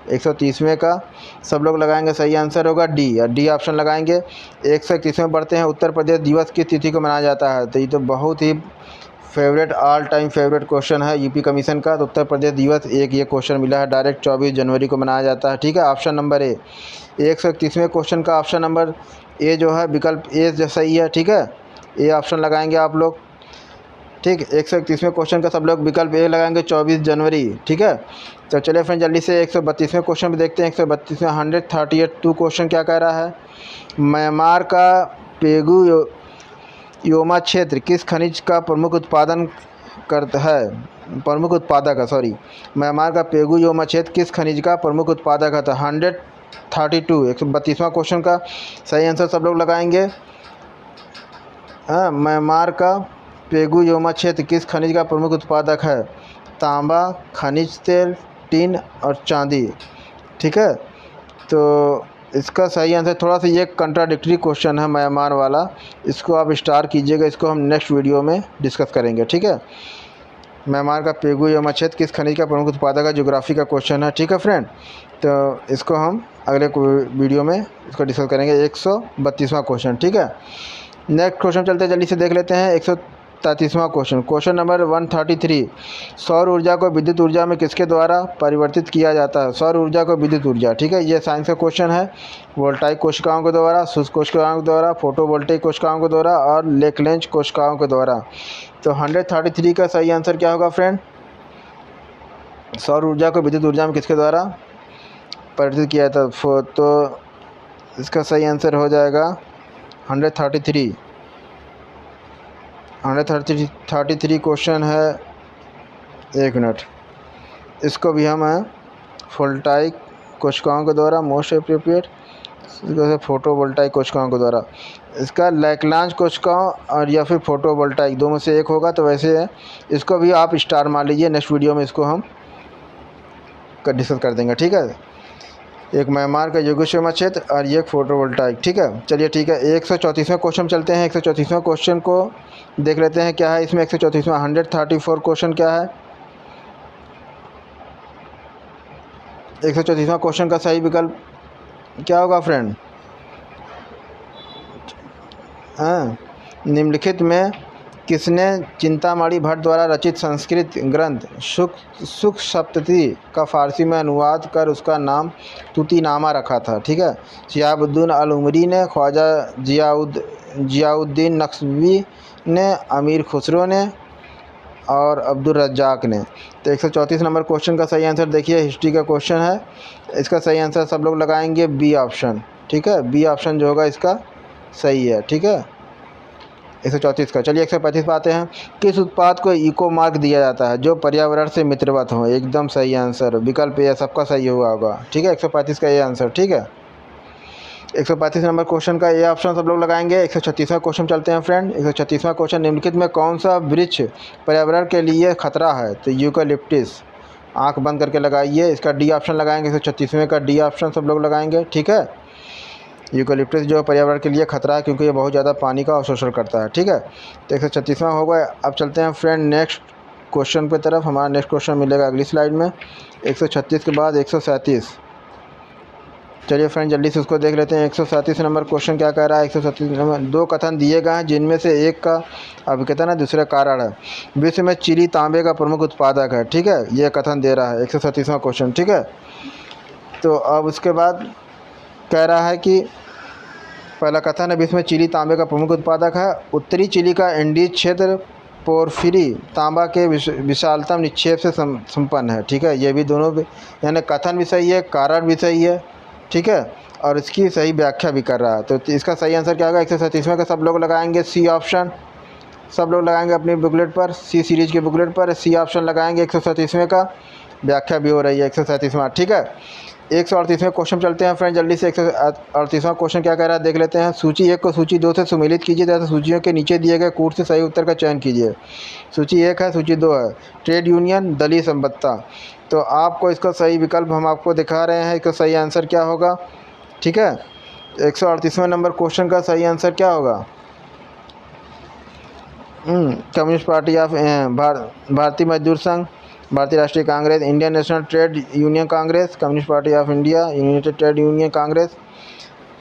130वें का सब लोग लगाएंगे, सही आंसर होगा डी, या डी ऑप्शन लगाएंगे। 131वें बढ़ते हैं, उत्तर प्रदेश दिवस किस तिथि को मनाया जाता है, तो ये तो बहुत ही favourite, all time favourite question है यूपी कमीशन का। तो उत्तर प्रदेश दिवस एक ये क्वेश्चन मिला है, डायरेक्ट 24 जनवरी को मनाया जाता है। ठीक है, ऑप्शन नंबर ए। 131वें क्वेश्चन का ऑप्शन नंबर ए जो है विकल्प ए जो सही है। ठीक है, ए ऑप्शन लगाएंगे आप लोग। ठीक, 131वें क्वेश्चन का सब लोग विकल्प ए लगाएंगे, 24 जनवरी। ठीक है, तो चलिए फ्रेंड जल्दी से 132वें क्वेश्चन पे देखते हैं। 132वें 132 क्वेश्चन क्या कह रहा है, म्यांमार का पेगु योमा क्षेत्र किस खनिज का प्रमुख उत्पादक है। म्यांमार का पेगु योमा क्षेत्र किस खनिज का प्रमुख उत्पादक है। 132वां क्वेश्चन का सही आंसर सब लोग लगाएंगे। हाँ, म्यांमार का पेगु योमा क्षेत्र किस खनिज का प्रमुख उत्पादक है। तांबा, खनिज तेल, टीन और चांदी। ठीक है, तो इसका सही आंसर थोड़ा सा ये कंट्राडिक्टरी क्वेश्चन है म्यांमार वाला, इसको आप स्टार कीजिएगा, इसको हम नेक्स्ट वीडियो में डिस्कस करेंगे। ठीक है, म्यांमार का पेगु या मच्छेद किस खनिज का प्रमुख उत्पादक है, ज्योग्राफी का क्वेश्चन है। ठीक है फ्रेंड, तो इसको हम अगले वीडियो में इसको डिस्कस करेंगे। 132वां क्वेश्चन। ठीक है, नेक्स्ट क्वेश्चन चलते हैं, जल्दी से देख लेते हैं। 133वां क्वेश्चन, क्वेश्चन नंबर 133, सौर ऊर्जा को विद्युत ऊर्जा में किसके द्वारा परिवर्तित किया जाता है? सौर ऊर्जा को विद्युत ऊर्जा। ठीक है, ये साइंस का क्वेश्चन है। वोल्टाइक कोशिकाओं के द्वारा, शुष्क कोशिकाओं के द्वारा, फोटोवोल्टेइक कोशिकाओं के द्वारा और लेकलेंज कोशिकाओं के द्वारा। तो 133 का सही आंसर क्या होगा फ्रेंड? सौर ऊर्जा को विद्युत ऊर्जा में किसके द्वारा परिवर्तित किया था? तो इसका सही आंसर हो जाएगा 133 क्वेश्चन है। एक मिनट, इसको भी हम वोल्टाइक कोशिकाओं के द्वारा, मोस्ट एप्रोप्रिएट फोटोवोल्टाइक कोशिकाओं के द्वारा। इसका लैग्रांज कोशिकाओं और या फिर फोटोवोल्टाइक, दो में से एक होगा। तो वैसे है, इसको भी आप स्टार मान लीजिए, नेक्स्ट वीडियो में इसको हम डिस्कस कर देंगे। ठीक है, एक म्यांमार का योगेश्वर मच्छेद और ये एक फोटोवोल्टाइक। ठीक है, चलिए ठीक है, 134वें क्वेश्चन चलते हैं। 134वें क्वेश्चन को देख लेते हैं क्या है इसमें। 134वां 134 क्वेश्चन क्या है? 134वां क्वेश्चन का सही विकल्प क्या होगा फ्रेंड? हाँ, निम्नलिखित में किसने चिंतामणि भट्ट द्वारा रचित संस्कृत ग्रंथ सुख सप्तती का फ़ारसी में अनुवाद कर उसका नाम तूतीनामा रखा था? ठीक है, शिहाबुद्दीन अल उमरी ने, ख्वाजा जियाउद्दीन नक्शबी ने, अमीर खुसरो ने और अब्दुल रज्जाक ने। तो 134 नंबर क्वेश्चन का सही आंसर देखिए, हिस्ट्री का क्वेश्चन है। इसका सही आंसर सब लोग लगाएंगे बी ऑप्शन। ठीक है, बी ऑप्शन जो होगा इसका सही है। ठीक है, 134 का। चलिए 135 पे आते हैं। किस उत्पाद को इको मार्क दिया जाता है जो पर्यावरण से मित्रवत हो? एकदम सही आंसर, विकल्प ए सबका सही हुआ होगा। ठीक है, 135 का ये आंसर। ठीक है, 135 नंबर क्वेश्चन का ए ऑप्शन सब लोग लगाएंगे। 136वां क्वेश्चन चलते हैं फ्रेंड। 136वां क्वेश्चन, निम्नलिखित में कौन सा वृक्ष पर्यावरण के लिए खतरा है? तो यूकलिप्टिस। आँख बंद करके लगाइए, इसका डी ऑप्शन लगाएंगे। 136वें का डी ऑप्शन सब लोग लगाएंगे। ठीक है, यूकलिप्टस जो पर्यावरण के लिए खतरा है क्योंकि ये बहुत ज़्यादा पानी का अवशोषण करता है। ठीक है, तो 136वां हो गया। अब चलते हैं फ्रेंड नेक्स्ट क्वेश्चन पे तरफ। हमारा नेक्स्ट क्वेश्चन मिलेगा अगली स्लाइड में। 136 के बाद 137। चलिए फ्रेंड जल्दी से उसको देख लेते हैं। 137 नंबर क्वेश्चन क्या कह रहा है? 137 नंबर, दो कथन दिए गए हैं जिनमें से एक का अभिकथन है, दूसरा कारण है। विश्व में चीनी तांबे का प्रमुख उत्पादक है। ठीक है, ये कथन दे रहा है 137वां क्वेश्चन। ठीक है, तो अब उसके बाद कह रहा है कि पहला कथन है, विश्व में चिली तांबे का प्रमुख उत्पादक है। उत्तरी चिली का एंडीज क्षेत्र पोर्फिरी तांबा के विशालतम निक्षेप से संपन्न है। ठीक है, ये भी दोनों यानी कथन भी सही है, कारण भी सही है। ठीक है, और इसकी सही व्याख्या भी कर रहा है। तो इसका सही आंसर क्या होगा? 137वें का सब लोग लगाएंगे सी ऑप्शन। सब लोग लगाएंगे अपनी बुकलेट पर, सी सीरीज की बुकलेट पर सी ऑप्शन लगाएंगे। 137वें का व्याख्या भी हो रही है 137वां। ठीक है, 138वें क्वेश्चन चलते हैं फ्रेंड जल्दी से। 138वां क्वेश्चन क्या कह रहा है देख लेते हैं। सूची 1 को सूची 2 से सम्मिलित कीजिए तथा सूचियों के नीचे दिए गए कूट से सही उत्तर का चयन कीजिए। सूची 1 है, सूची 2 है, ट्रेड यूनियन, दलीय संबद्धता। तो आपको इसका सही विकल्प हम आपको दिखा रहे हैं, इसका सही आंसर क्या होगा? ठीक है, 138वें नंबर क्वेश्चन का सही आंसर क्या होगा? कम्युनिस्ट पार्टी ऑफ भारतीय मजदूर संघ, भारतीय राष्ट्रीय Congress, Indian national trade union Congress, communist party of India, United trade union Congress,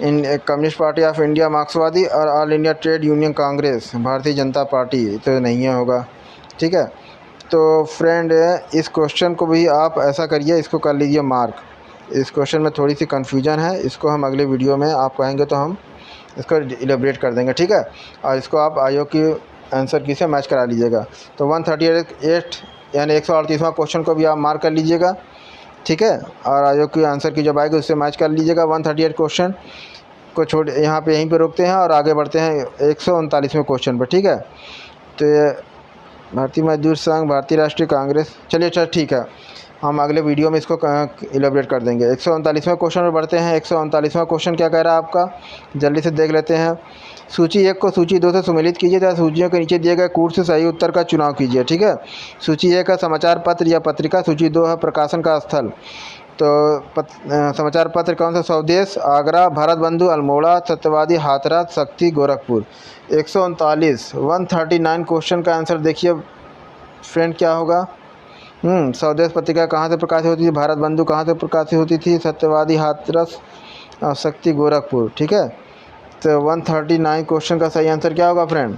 communist party of India मार्क्सवादी और all India trade union Congress Bharatiya Janata party. तो नहीं होगा। ठीक है, तो फ्रेंड इस क्वेश्चन को भी आप ऐसा करिए, इसको कर लीजिए मार्क। इस क्वेश्चन में थोड़ी सी कन्फ्यूजन है, इसको हम अगले वीडियो में आप कहेंगे तो हम इसको इलेबरेट कर देंगे। ठीक है, और इसको आप आयोग की आंसर की से मैच करा लीजिएगा। तो 138 यानी 138वां क्वेश्चन को भी आप मार्क कर लीजिएगा। ठीक है, और आयोग की आंसर की जब आएगी उससे मैच कर लीजिएगा। 138 क्वेश्चन को छोड़ यहाँ पे यहीं पे रोकते हैं और आगे बढ़ते हैं 139वें क्वेश्चन पर। ठीक है, तो ये भारतीय मजदूर संघ, भारतीय राष्ट्रीय कांग्रेस, चलिए अच्छा ठीक है। हम अगले वीडियो में इसको इलेबरेट कर देंगे। 139वां क्वेश्चन में बढ़ते हैं। 139वां क्वेश्चन क्या कह रहा है आपका, जल्दी से देख लेते हैं। सूची 1 को सूची 2 से सम्मिलित कीजिए तथा सूचियों के नीचे दिए गए कूट से सही उत्तर का चुनाव कीजिए। ठीक है, सूची 1 है समाचार पत्र या पत्रिका, सूची 2 है प्रकाशन का स्थल। तो समाचार पत्र कौन सा, स्वदेश, आगरा, भारत बंधु, अल्मोड़ा, सत्यवादी, हाथरस, शक्ति, गोरखपुर। 139 क्वेश्चन का आंसर देखिए फ्रेंड क्या होगा। स्वदेश पत्रिका कहाँ से प्रकाशित होती थी, भारत बंधु कहाँ से प्रकाशित होती थी, सत्यवादी हाथरस, शक्ति गोरखपुर। ठीक है, तो 139 क्वेश्चन का सही आंसर क्या होगा फ्रेंड।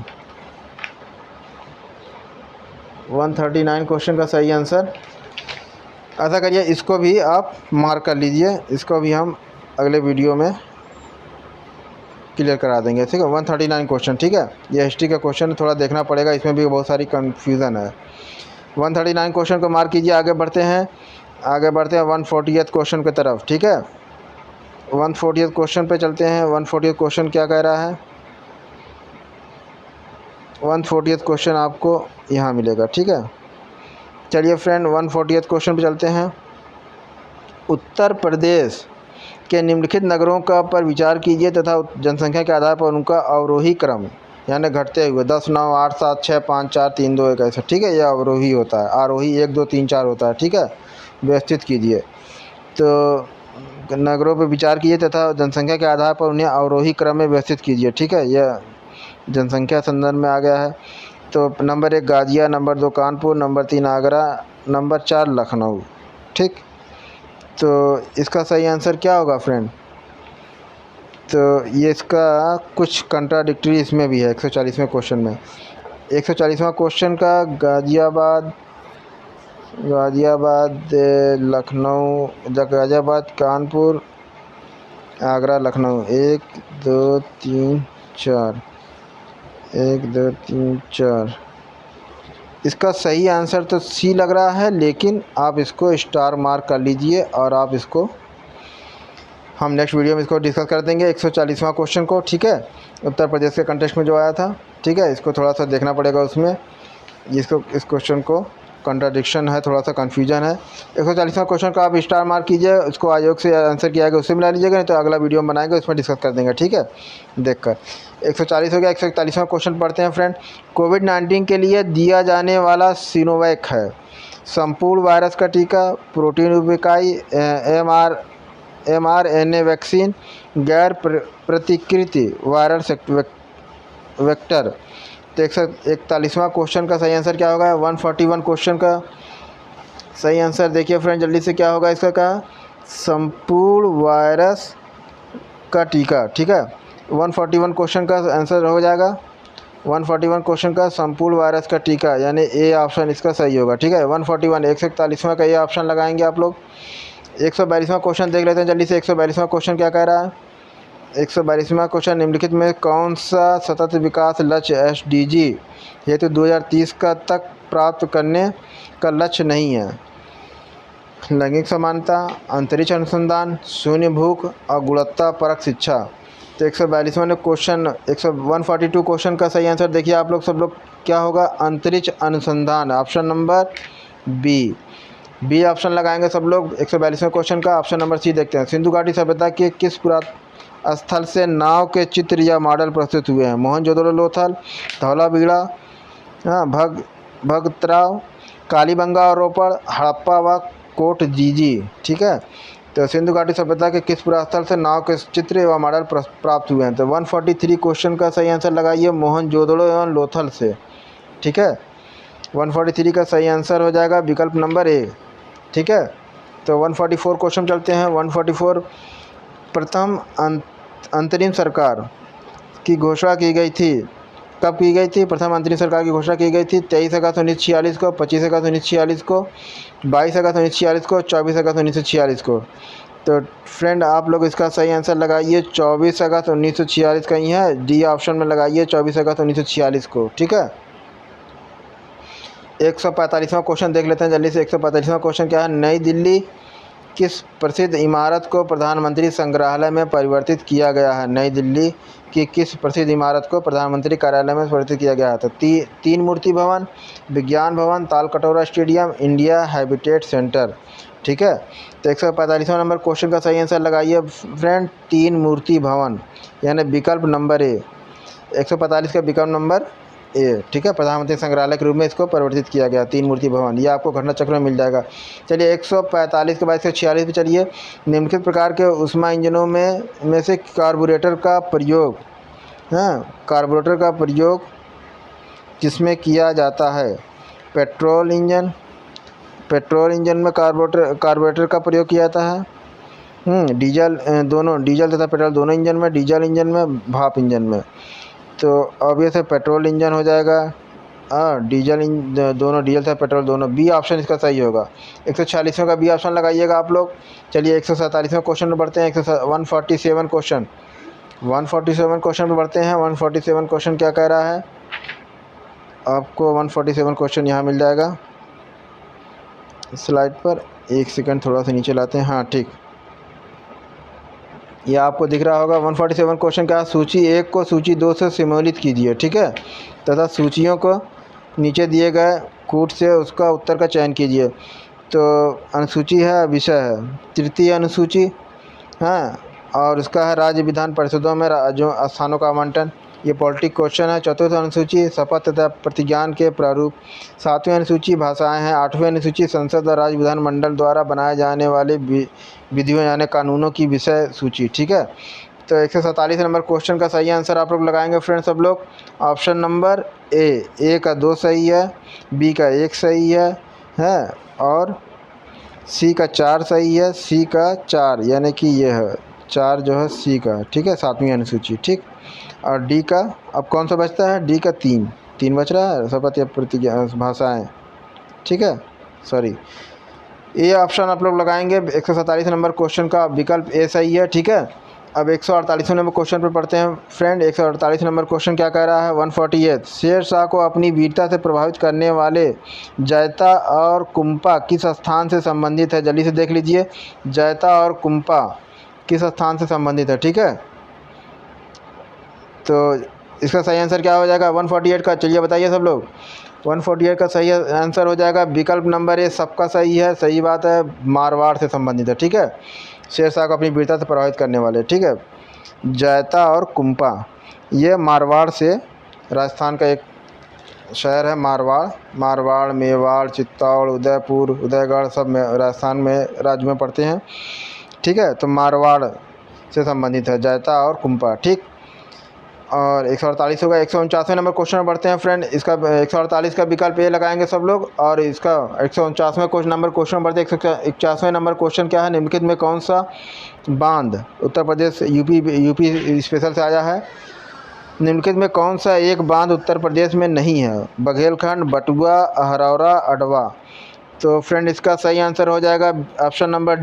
139 क्वेश्चन का सही आंसर, ऐसा करिए इसको भी आप मार्क कर लीजिए, इसको भी हम अगले वीडियो में क्लियर करा देंगे। ठीक है, 139 क्वेश्चन। ठीक है, ये हिस्ट्री का क्वेश्चन थोड़ा देखना पड़ेगा, इसमें भी बहुत सारी कन्फ्यूज़न है। 139 क्वेश्चन को मार्क कीजिए। आगे बढ़ते हैं 140th क्वेश्चन की तरफ। ठीक है, 140th क्वेश्चन पे चलते हैं। 140th क्वेश्चन क्या कह रहा है, 140th क्वेश्चन आपको यहाँ मिलेगा। ठीक है, चलिए फ्रेंड 140th क्वेश्चन पे चलते हैं। उत्तर प्रदेश के निम्नलिखित नगरों का पर विचार कीजिए तथा जनसंख्या के आधार पर उनका अवरोही क्रम यानी घटते हुए 10, 9, 8, 7, 6, 5, 4, 3, 2, 1 ऐसा। ठीक है, यह अवरोही होता है, आरोही 1, 2, 3, 4 होता है। ठीक है, व्यवस्थित कीजिए। तो नगरों पर विचार कीजिए तथा जनसंख्या के आधार पर उन्हें अवरोही क्रम में व्यवस्थित कीजिए। ठीक है, यह जनसंख्या संदर्भ में आ गया है। तो नंबर 1 गाजिया, number 2 Kanpur, number 3 Agra, number 4 Lucknow. ठीक, तो इसका सही आंसर क्या होगा फ्रेंड। तो ये इसका कुछ कंट्राडिक्टरी इसमें भी है 140वें क्वेश्चन में। 140वां क्वेश्चन का गाजियाबाद, लखनऊ, गाजियाबाद, कानपुर, आगरा, लखनऊ, 1 2 3 4, 1 2 3 4। इसका सही आंसर तो सी लग रहा है, लेकिन आप इसको स्टार मार्क कर लीजिए और आप इसको हम नेक्स्ट वीडियो में इसको डिस्कस कर देंगे 140वां क्वेश्चन को। ठीक है, उत्तर प्रदेश के कंटेक्स्ट में जो आया था। ठीक है, इसको थोड़ा सा देखना पड़ेगा, उसमें इसको इस क्वेश्चन को कंट्राडिक्शन है, थोड़ा सा कन्फ्यूजन है। 140वां क्वेश्चन का आप स्टार मार्क कीजिए, उसको आयोग से आंसर किया गया उससे मिला लीजिएगा, नहीं तो अगला वीडियो में बनाएंगे उसमें डिस्कस कर देंगे। ठीक है, देखकर 140 हो गया। 141वां क्वेश्चन पढ़ते हैं फ्रेंड। कोविड-19 के लिए दिया जाने वाला सिनोवैक है संपूर्ण वायरस का टीका, प्रोटीन इकाई, mRNA वैक्सीन, गैर प्रतिकृति वायरल वेक्टर। तो 141वां क्वेश्चन का सही आंसर क्या होगा। 141 क्वेश्चन का सही आंसर देखिए फ्रेंड जल्दी से क्या होगा इसका, क्या संपूर्ण वायरस का टीका। ठीक है, 141 क्वेश्चन का आंसर हो जाएगा 141 क्वेश्चन का संपूर्ण वायरस का टीका, यानी ए ऑप्शन इसका सही होगा। ठीक है, 141 141वां का ये ऑप्शन लगाएंगे आप लोग। 142वां क्वेश्चन देख लेते हैं जल्दी से। 142वां क्वेश्चन क्या कह रहा है। 142वां क्वेश्चन, निम्नलिखित में कौन सा सतत विकास लक्ष्य SDG हेतु 2030 का तक प्राप्त करने का लक्ष्य नहीं है। लैंगिक समानता, अंतरिक्ष अनुसंधान, शून्य भूख और गुणवत्ता परक शिक्षा। तो 142वां क्वेश्चन 142 क्वेश्चन का सही आंसर देखिए आप लोग सब लोग क्या होगा, अंतरिक्ष अनुसंधान, ऑप्शन नंबर बी ऑप्शन लगाएंगे सब लोग। 142वें क्वेश्चन का ऑप्शन नंबर सी देखते हैं। सिंधु घाटी सभ्यता के किस पुरातन स्थल से नाव के चित्र या मॉडल प्रस्तुत हुए हैं। मोहनजोदड़ो, लोथल, धौलावीरा, भगतराव, कालीबंगा और रोपड़, हड़प्पा व कोट जीजी। ठीक है, तो सिंधु घाटी सभ्यता के किस पुरातन स्थल से नाव के चित्र व मॉडल प्राप्त हुए हैं। तो 143 क्वेश्चन का सही आंसर लगाइए मोहनजोदड़ो एवं लोथल से। ठीक है, 143 का सही आंसर हो जाएगा विकल्प नंबर ए। ठीक है, तो 144 क्वेश्चन चलते हैं। 144 प्रथम अंतरिम सरकार की घोषणा की गई थी, कब की गई थी। प्रथम अंतरिम सरकार की घोषणा की गई थी 23 अगस्त 1946 को, 25 अगस्त 1946 को, 22 अगस्त 1946 को, 24 अगस्त 1946 को। तो फ्रेंड आप लोग इसका सही आंसर लगाइए 24 अगस्त 1946 का ही है, डी ऑप्शन में लगाइए 24 अगस्त 1946 को। ठीक है, 145वां क्वेश्चन देख लेते हैं जल्दी से। 145वां क्वेश्चन क्या है। नई दिल्ली किस प्रसिद्ध इमारत को प्रधानमंत्री संग्रहालय में परिवर्तित किया गया है? नई दिल्ली की किस प्रसिद्ध इमारत को प्रधानमंत्री कार्यालय में परिवर्तित किया गया है? तो तीन मूर्ति भवन, विज्ञान भवन, Talkatora stadium, India habitat centre. ठीक है, तो 145वां नंबर क्वेश्चन का सही आंसर लगाइए फ्रेंड, तीन मूर्ति भवन, यानी विकल्प नंबर ए। 145 का विकल्प नंबर ए। ठीक है, प्रधानमंत्री संग्रहालय के रूप में इसको परिवर्तित किया गया, तीन मूर्ति भवन। ये आपको घटना चक्र में मिल जाएगा। चलिए 145 के बाद 146 पे चलिए। निम्नलिखित प्रकार के ऊष्मा इंजनों में से कार्बोरेटर का प्रयोग, कार्बोरेटर का प्रयोग किसमें किया जाता है? पेट्रोल इंजन में कार्बोरेटर का प्रयोग किया जाता है। डीजल तथा पेट्रोल दोनों इंजन में, डीजल इंजन में, भाप इंजन में। तो अब ये पेट्रोल इंजन हो जाएगा, दोनों डीजल तथा पेट्रोल दोनों। बी ऑप्शन इसका सही होगा। 146 का बी ऑप्शन लगाइएगा आप लोग। चलिए 147वें क्वेश्चन में बढ़ते हैं। 147 क्वेश्चन पर बढ़ते हैं। 147 क्वेश्चन क्या कह रहा है आपको? 147 क्वेश्चन यहाँ मिल जाएगा स्लाइड पर। एक सेकंड थोड़ा सा नीचे लाते हैं। हाँ ठीक, ये आपको दिख रहा होगा। 147 क्वेश्चन क्या? सूची 1 को सूची 2 से सम्मिलित कीजिए। ठीक है, तथा सूचियों को नीचे दिए गए कूट से उसका उत्तर का चयन कीजिए। तो अनुसूची है, विषय है तृतीय अनुसूची, और इसका है राज्य विधान परिषदों में राज्यों स्थानों का आवंटन। ये पॉलिटिक क्वेश्चन है। चतुर्थ अनुसूची शपथ तथा प्रतिज्ञान के प्रारूप। 7वीं अनुसूची भाषाएं हैं। 8वीं अनुसूची संसद और राज्य विधानमंडल द्वारा बनाए जाने वाले विधियों यानी कानूनों की विषय सूची। ठीक है, तो 147 नंबर क्वेश्चन का सही आंसर आप लोग लगाएंगे फ्रेंड्स सब लोग। ऑप्शन नंबर ए का 2 सही है, बी का 1 सही है और सी का 4 सही है। सी का 4 यानी कि ये है 4 जो है सी का। ठीक है, 7वीं अनुसूची। ठीक, और डी का अब कौन सा बचता है? डी का 3 बच रहा है, शपथ या प्रतिज्ञा भाषाएं। ठीक है, सॉरी, ये ऑप्शन आप लोग लगाएंगे। 147 नंबर क्वेश्चन का विकल्प ए सही है। ठीक है, अब 148 नंबर क्वेश्चन पर पढ़ते हैं फ्रेंड। 148 नंबर क्वेश्चन क्या कह रहा है? 148 शेरशाह को अपनी वीरता से प्रभावित करने वाले जैता और कुंपा किस स्थान से संबंधित है? जल्दी से देख लीजिए, जैता और कुंपा किस स्थान से संबंधित है। ठीक है, तो इसका सही आंसर क्या हो जाएगा 148 का? चलिए बताइए सब लोग। 148 का सही आंसर हो जाएगा विकल्प नंबर ए, सबका सही है। सही बात है, मारवाड़ से संबंधित है। ठीक है, शेरशाह को अपनी वीरता से प्रभावित करने वाले। ठीक है, जैता और कुंपा ये मारवाड़ से, राजस्थान का एक शहर है मारवाड़, मेवाड़, चित्तौड़, उदयपुर, उदयगढ़ सब में राजस्थान में राज्य में पड़ते हैं। ठीक है, तो मारवाड़ से संबंधित है जैता और कुंपा। ठीक, और 148 होगा। 149वें नंबर क्वेश्चन में बढ़ते हैं फ्रेंड। इसका 148 का विकल्प ए लगाएंगे सब लोग। और इसका 149वें नंबर क्वेश्चन में बढ़ते हैं। 151वें नंबर क्वेश्चन क्या है? निम्नलिखित में कौन सा बांध उत्तर प्रदेश यूपी स्पेशल से आया है? निम्नलिखित में कौन सा एक बांध उत्तर प्रदेश में नहीं है? बघेलखंड, बटुआ, अहरौरा, अडवा। तो फ्रेंड इसका सही आंसर हो जाएगा ऑप्शन नंबर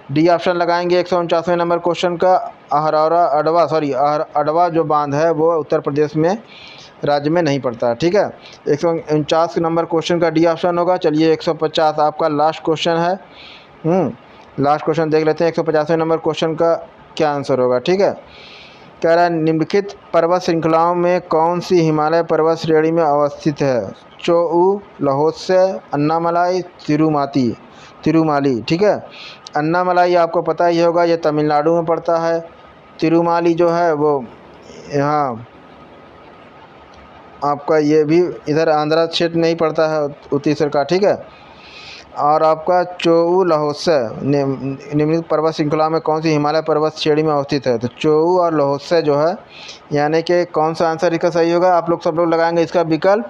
डी ऑप्शन लगाएंगे 149वें नंबर क्वेश्चन का। अडवा जो बांध है वो उत्तर प्रदेश में राज्य में नहीं पड़ता। ठीक है, 149 नंबर क्वेश्चन का डी ऑप्शन होगा। चलिए 150 आपका लास्ट क्वेश्चन है। लास्ट क्वेश्चन देख लेते हैं 150वें नंबर क्वेश्चन का क्या आंसर होगा। ठीक है, कह रहा है निम्नलिखित पर्वत श्रृंखलाओं में कौन सी हिमालय पर्वत श्रेणी में अवस्थित है? चोऊ, लहोत्से, अन्नामलाई, तिरुमाली। ठीक है, अन्नामलाई आपको पता ही होगा, ये तमिलनाडु में पड़ता है। तिरुमाली जो है वो यहाँ आपका ये भी इधर आंध्रा क्षेत्र नहीं पड़ता है, उत्तरी का। ठीक है, और आपका चोऊ लहोत्से निम्नलिखित पर्वत श्रृंखला में कौन सी हिमालय पर्वत श्रेणी में अवस्थित है? तो चोऊ और लहोत्से जो है, यानी कि कौन सा आंसर इसका सही होगा? आप लोग सब लोग लगाएंगे इसका विकल्प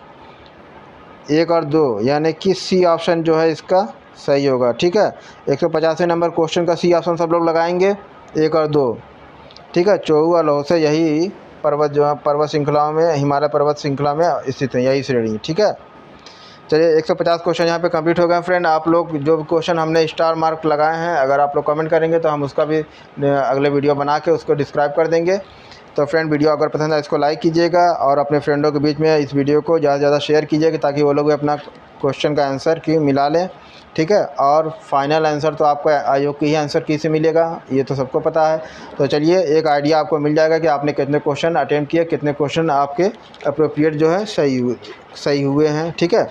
1 और 2, यानी कि सी ऑप्शन जो है इसका सही होगा। ठीक है, 150वें नंबर क्वेश्चन का सी ऑप्शन सब लोग लगाएंगे 1 और 2। ठीक है, चोऊ और लहोत्से यही पर्वत जो है पर्वत श्रृंखलाओं में, हिमालय पर्वत श्रृंखला में स्थित है, यही श्रेणी। ठीक है, चलिए 150 क्वेश्चन यहाँ पे कंप्लीट हो गए फ्रेंड। आप लोग जो क्वेश्चन हमने स्टार मार्क लगाए हैं, अगर आप लोग कमेंट करेंगे तो हम उसका भी अगले वीडियो बना के उसको डिस्क्राइब कर देंगे। तो फ्रेंड वीडियो अगर पसंद आए इसको लाइक कीजिएगा और अपने फ्रेंडों के बीच में इस वीडियो को ज़्यादा से ज़्यादा शेयर कीजिएगा ताकि वो लोग भी अपना क्वेश्चन का आंसर की मिला लें, ठीक है। और फाइनल आंसर तो आपको आयोग की ही आंसर की से मिलेगा, ये तो सबको पता है। तो चलिए एक आइडिया आपको मिल जाएगा कि आपने कितने क्वेश्चन अटेम्प्ट किए, कितने क्वेश्चन आपके अप्रोप्रिएट जो है सही हुए हैं, ठीक है।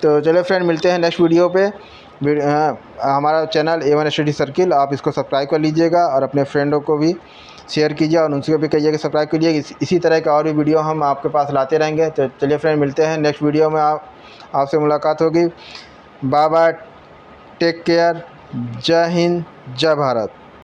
तो चलिए फ्रेंड मिलते हैं नेक्स्ट वीडियो पे। हमारा चैनल A1 स्टडी सर्किल, आप इसको सब्सक्राइब कर लीजिएगा और अपने फ्रेंडों को भी शेयर कीजिए और उनसे भी कहिए कि सब्सक्राइब कीजिए। इसी तरह के और भी वीडियो हम आपके पास लाते रहेंगे। तो चलिए फ्रेंड मिलते हैं नेक्स्ट वीडियो में, आपसे मुलाकात होगी। बाय बाय, टेक केयर, जय हिंद, जय भारत।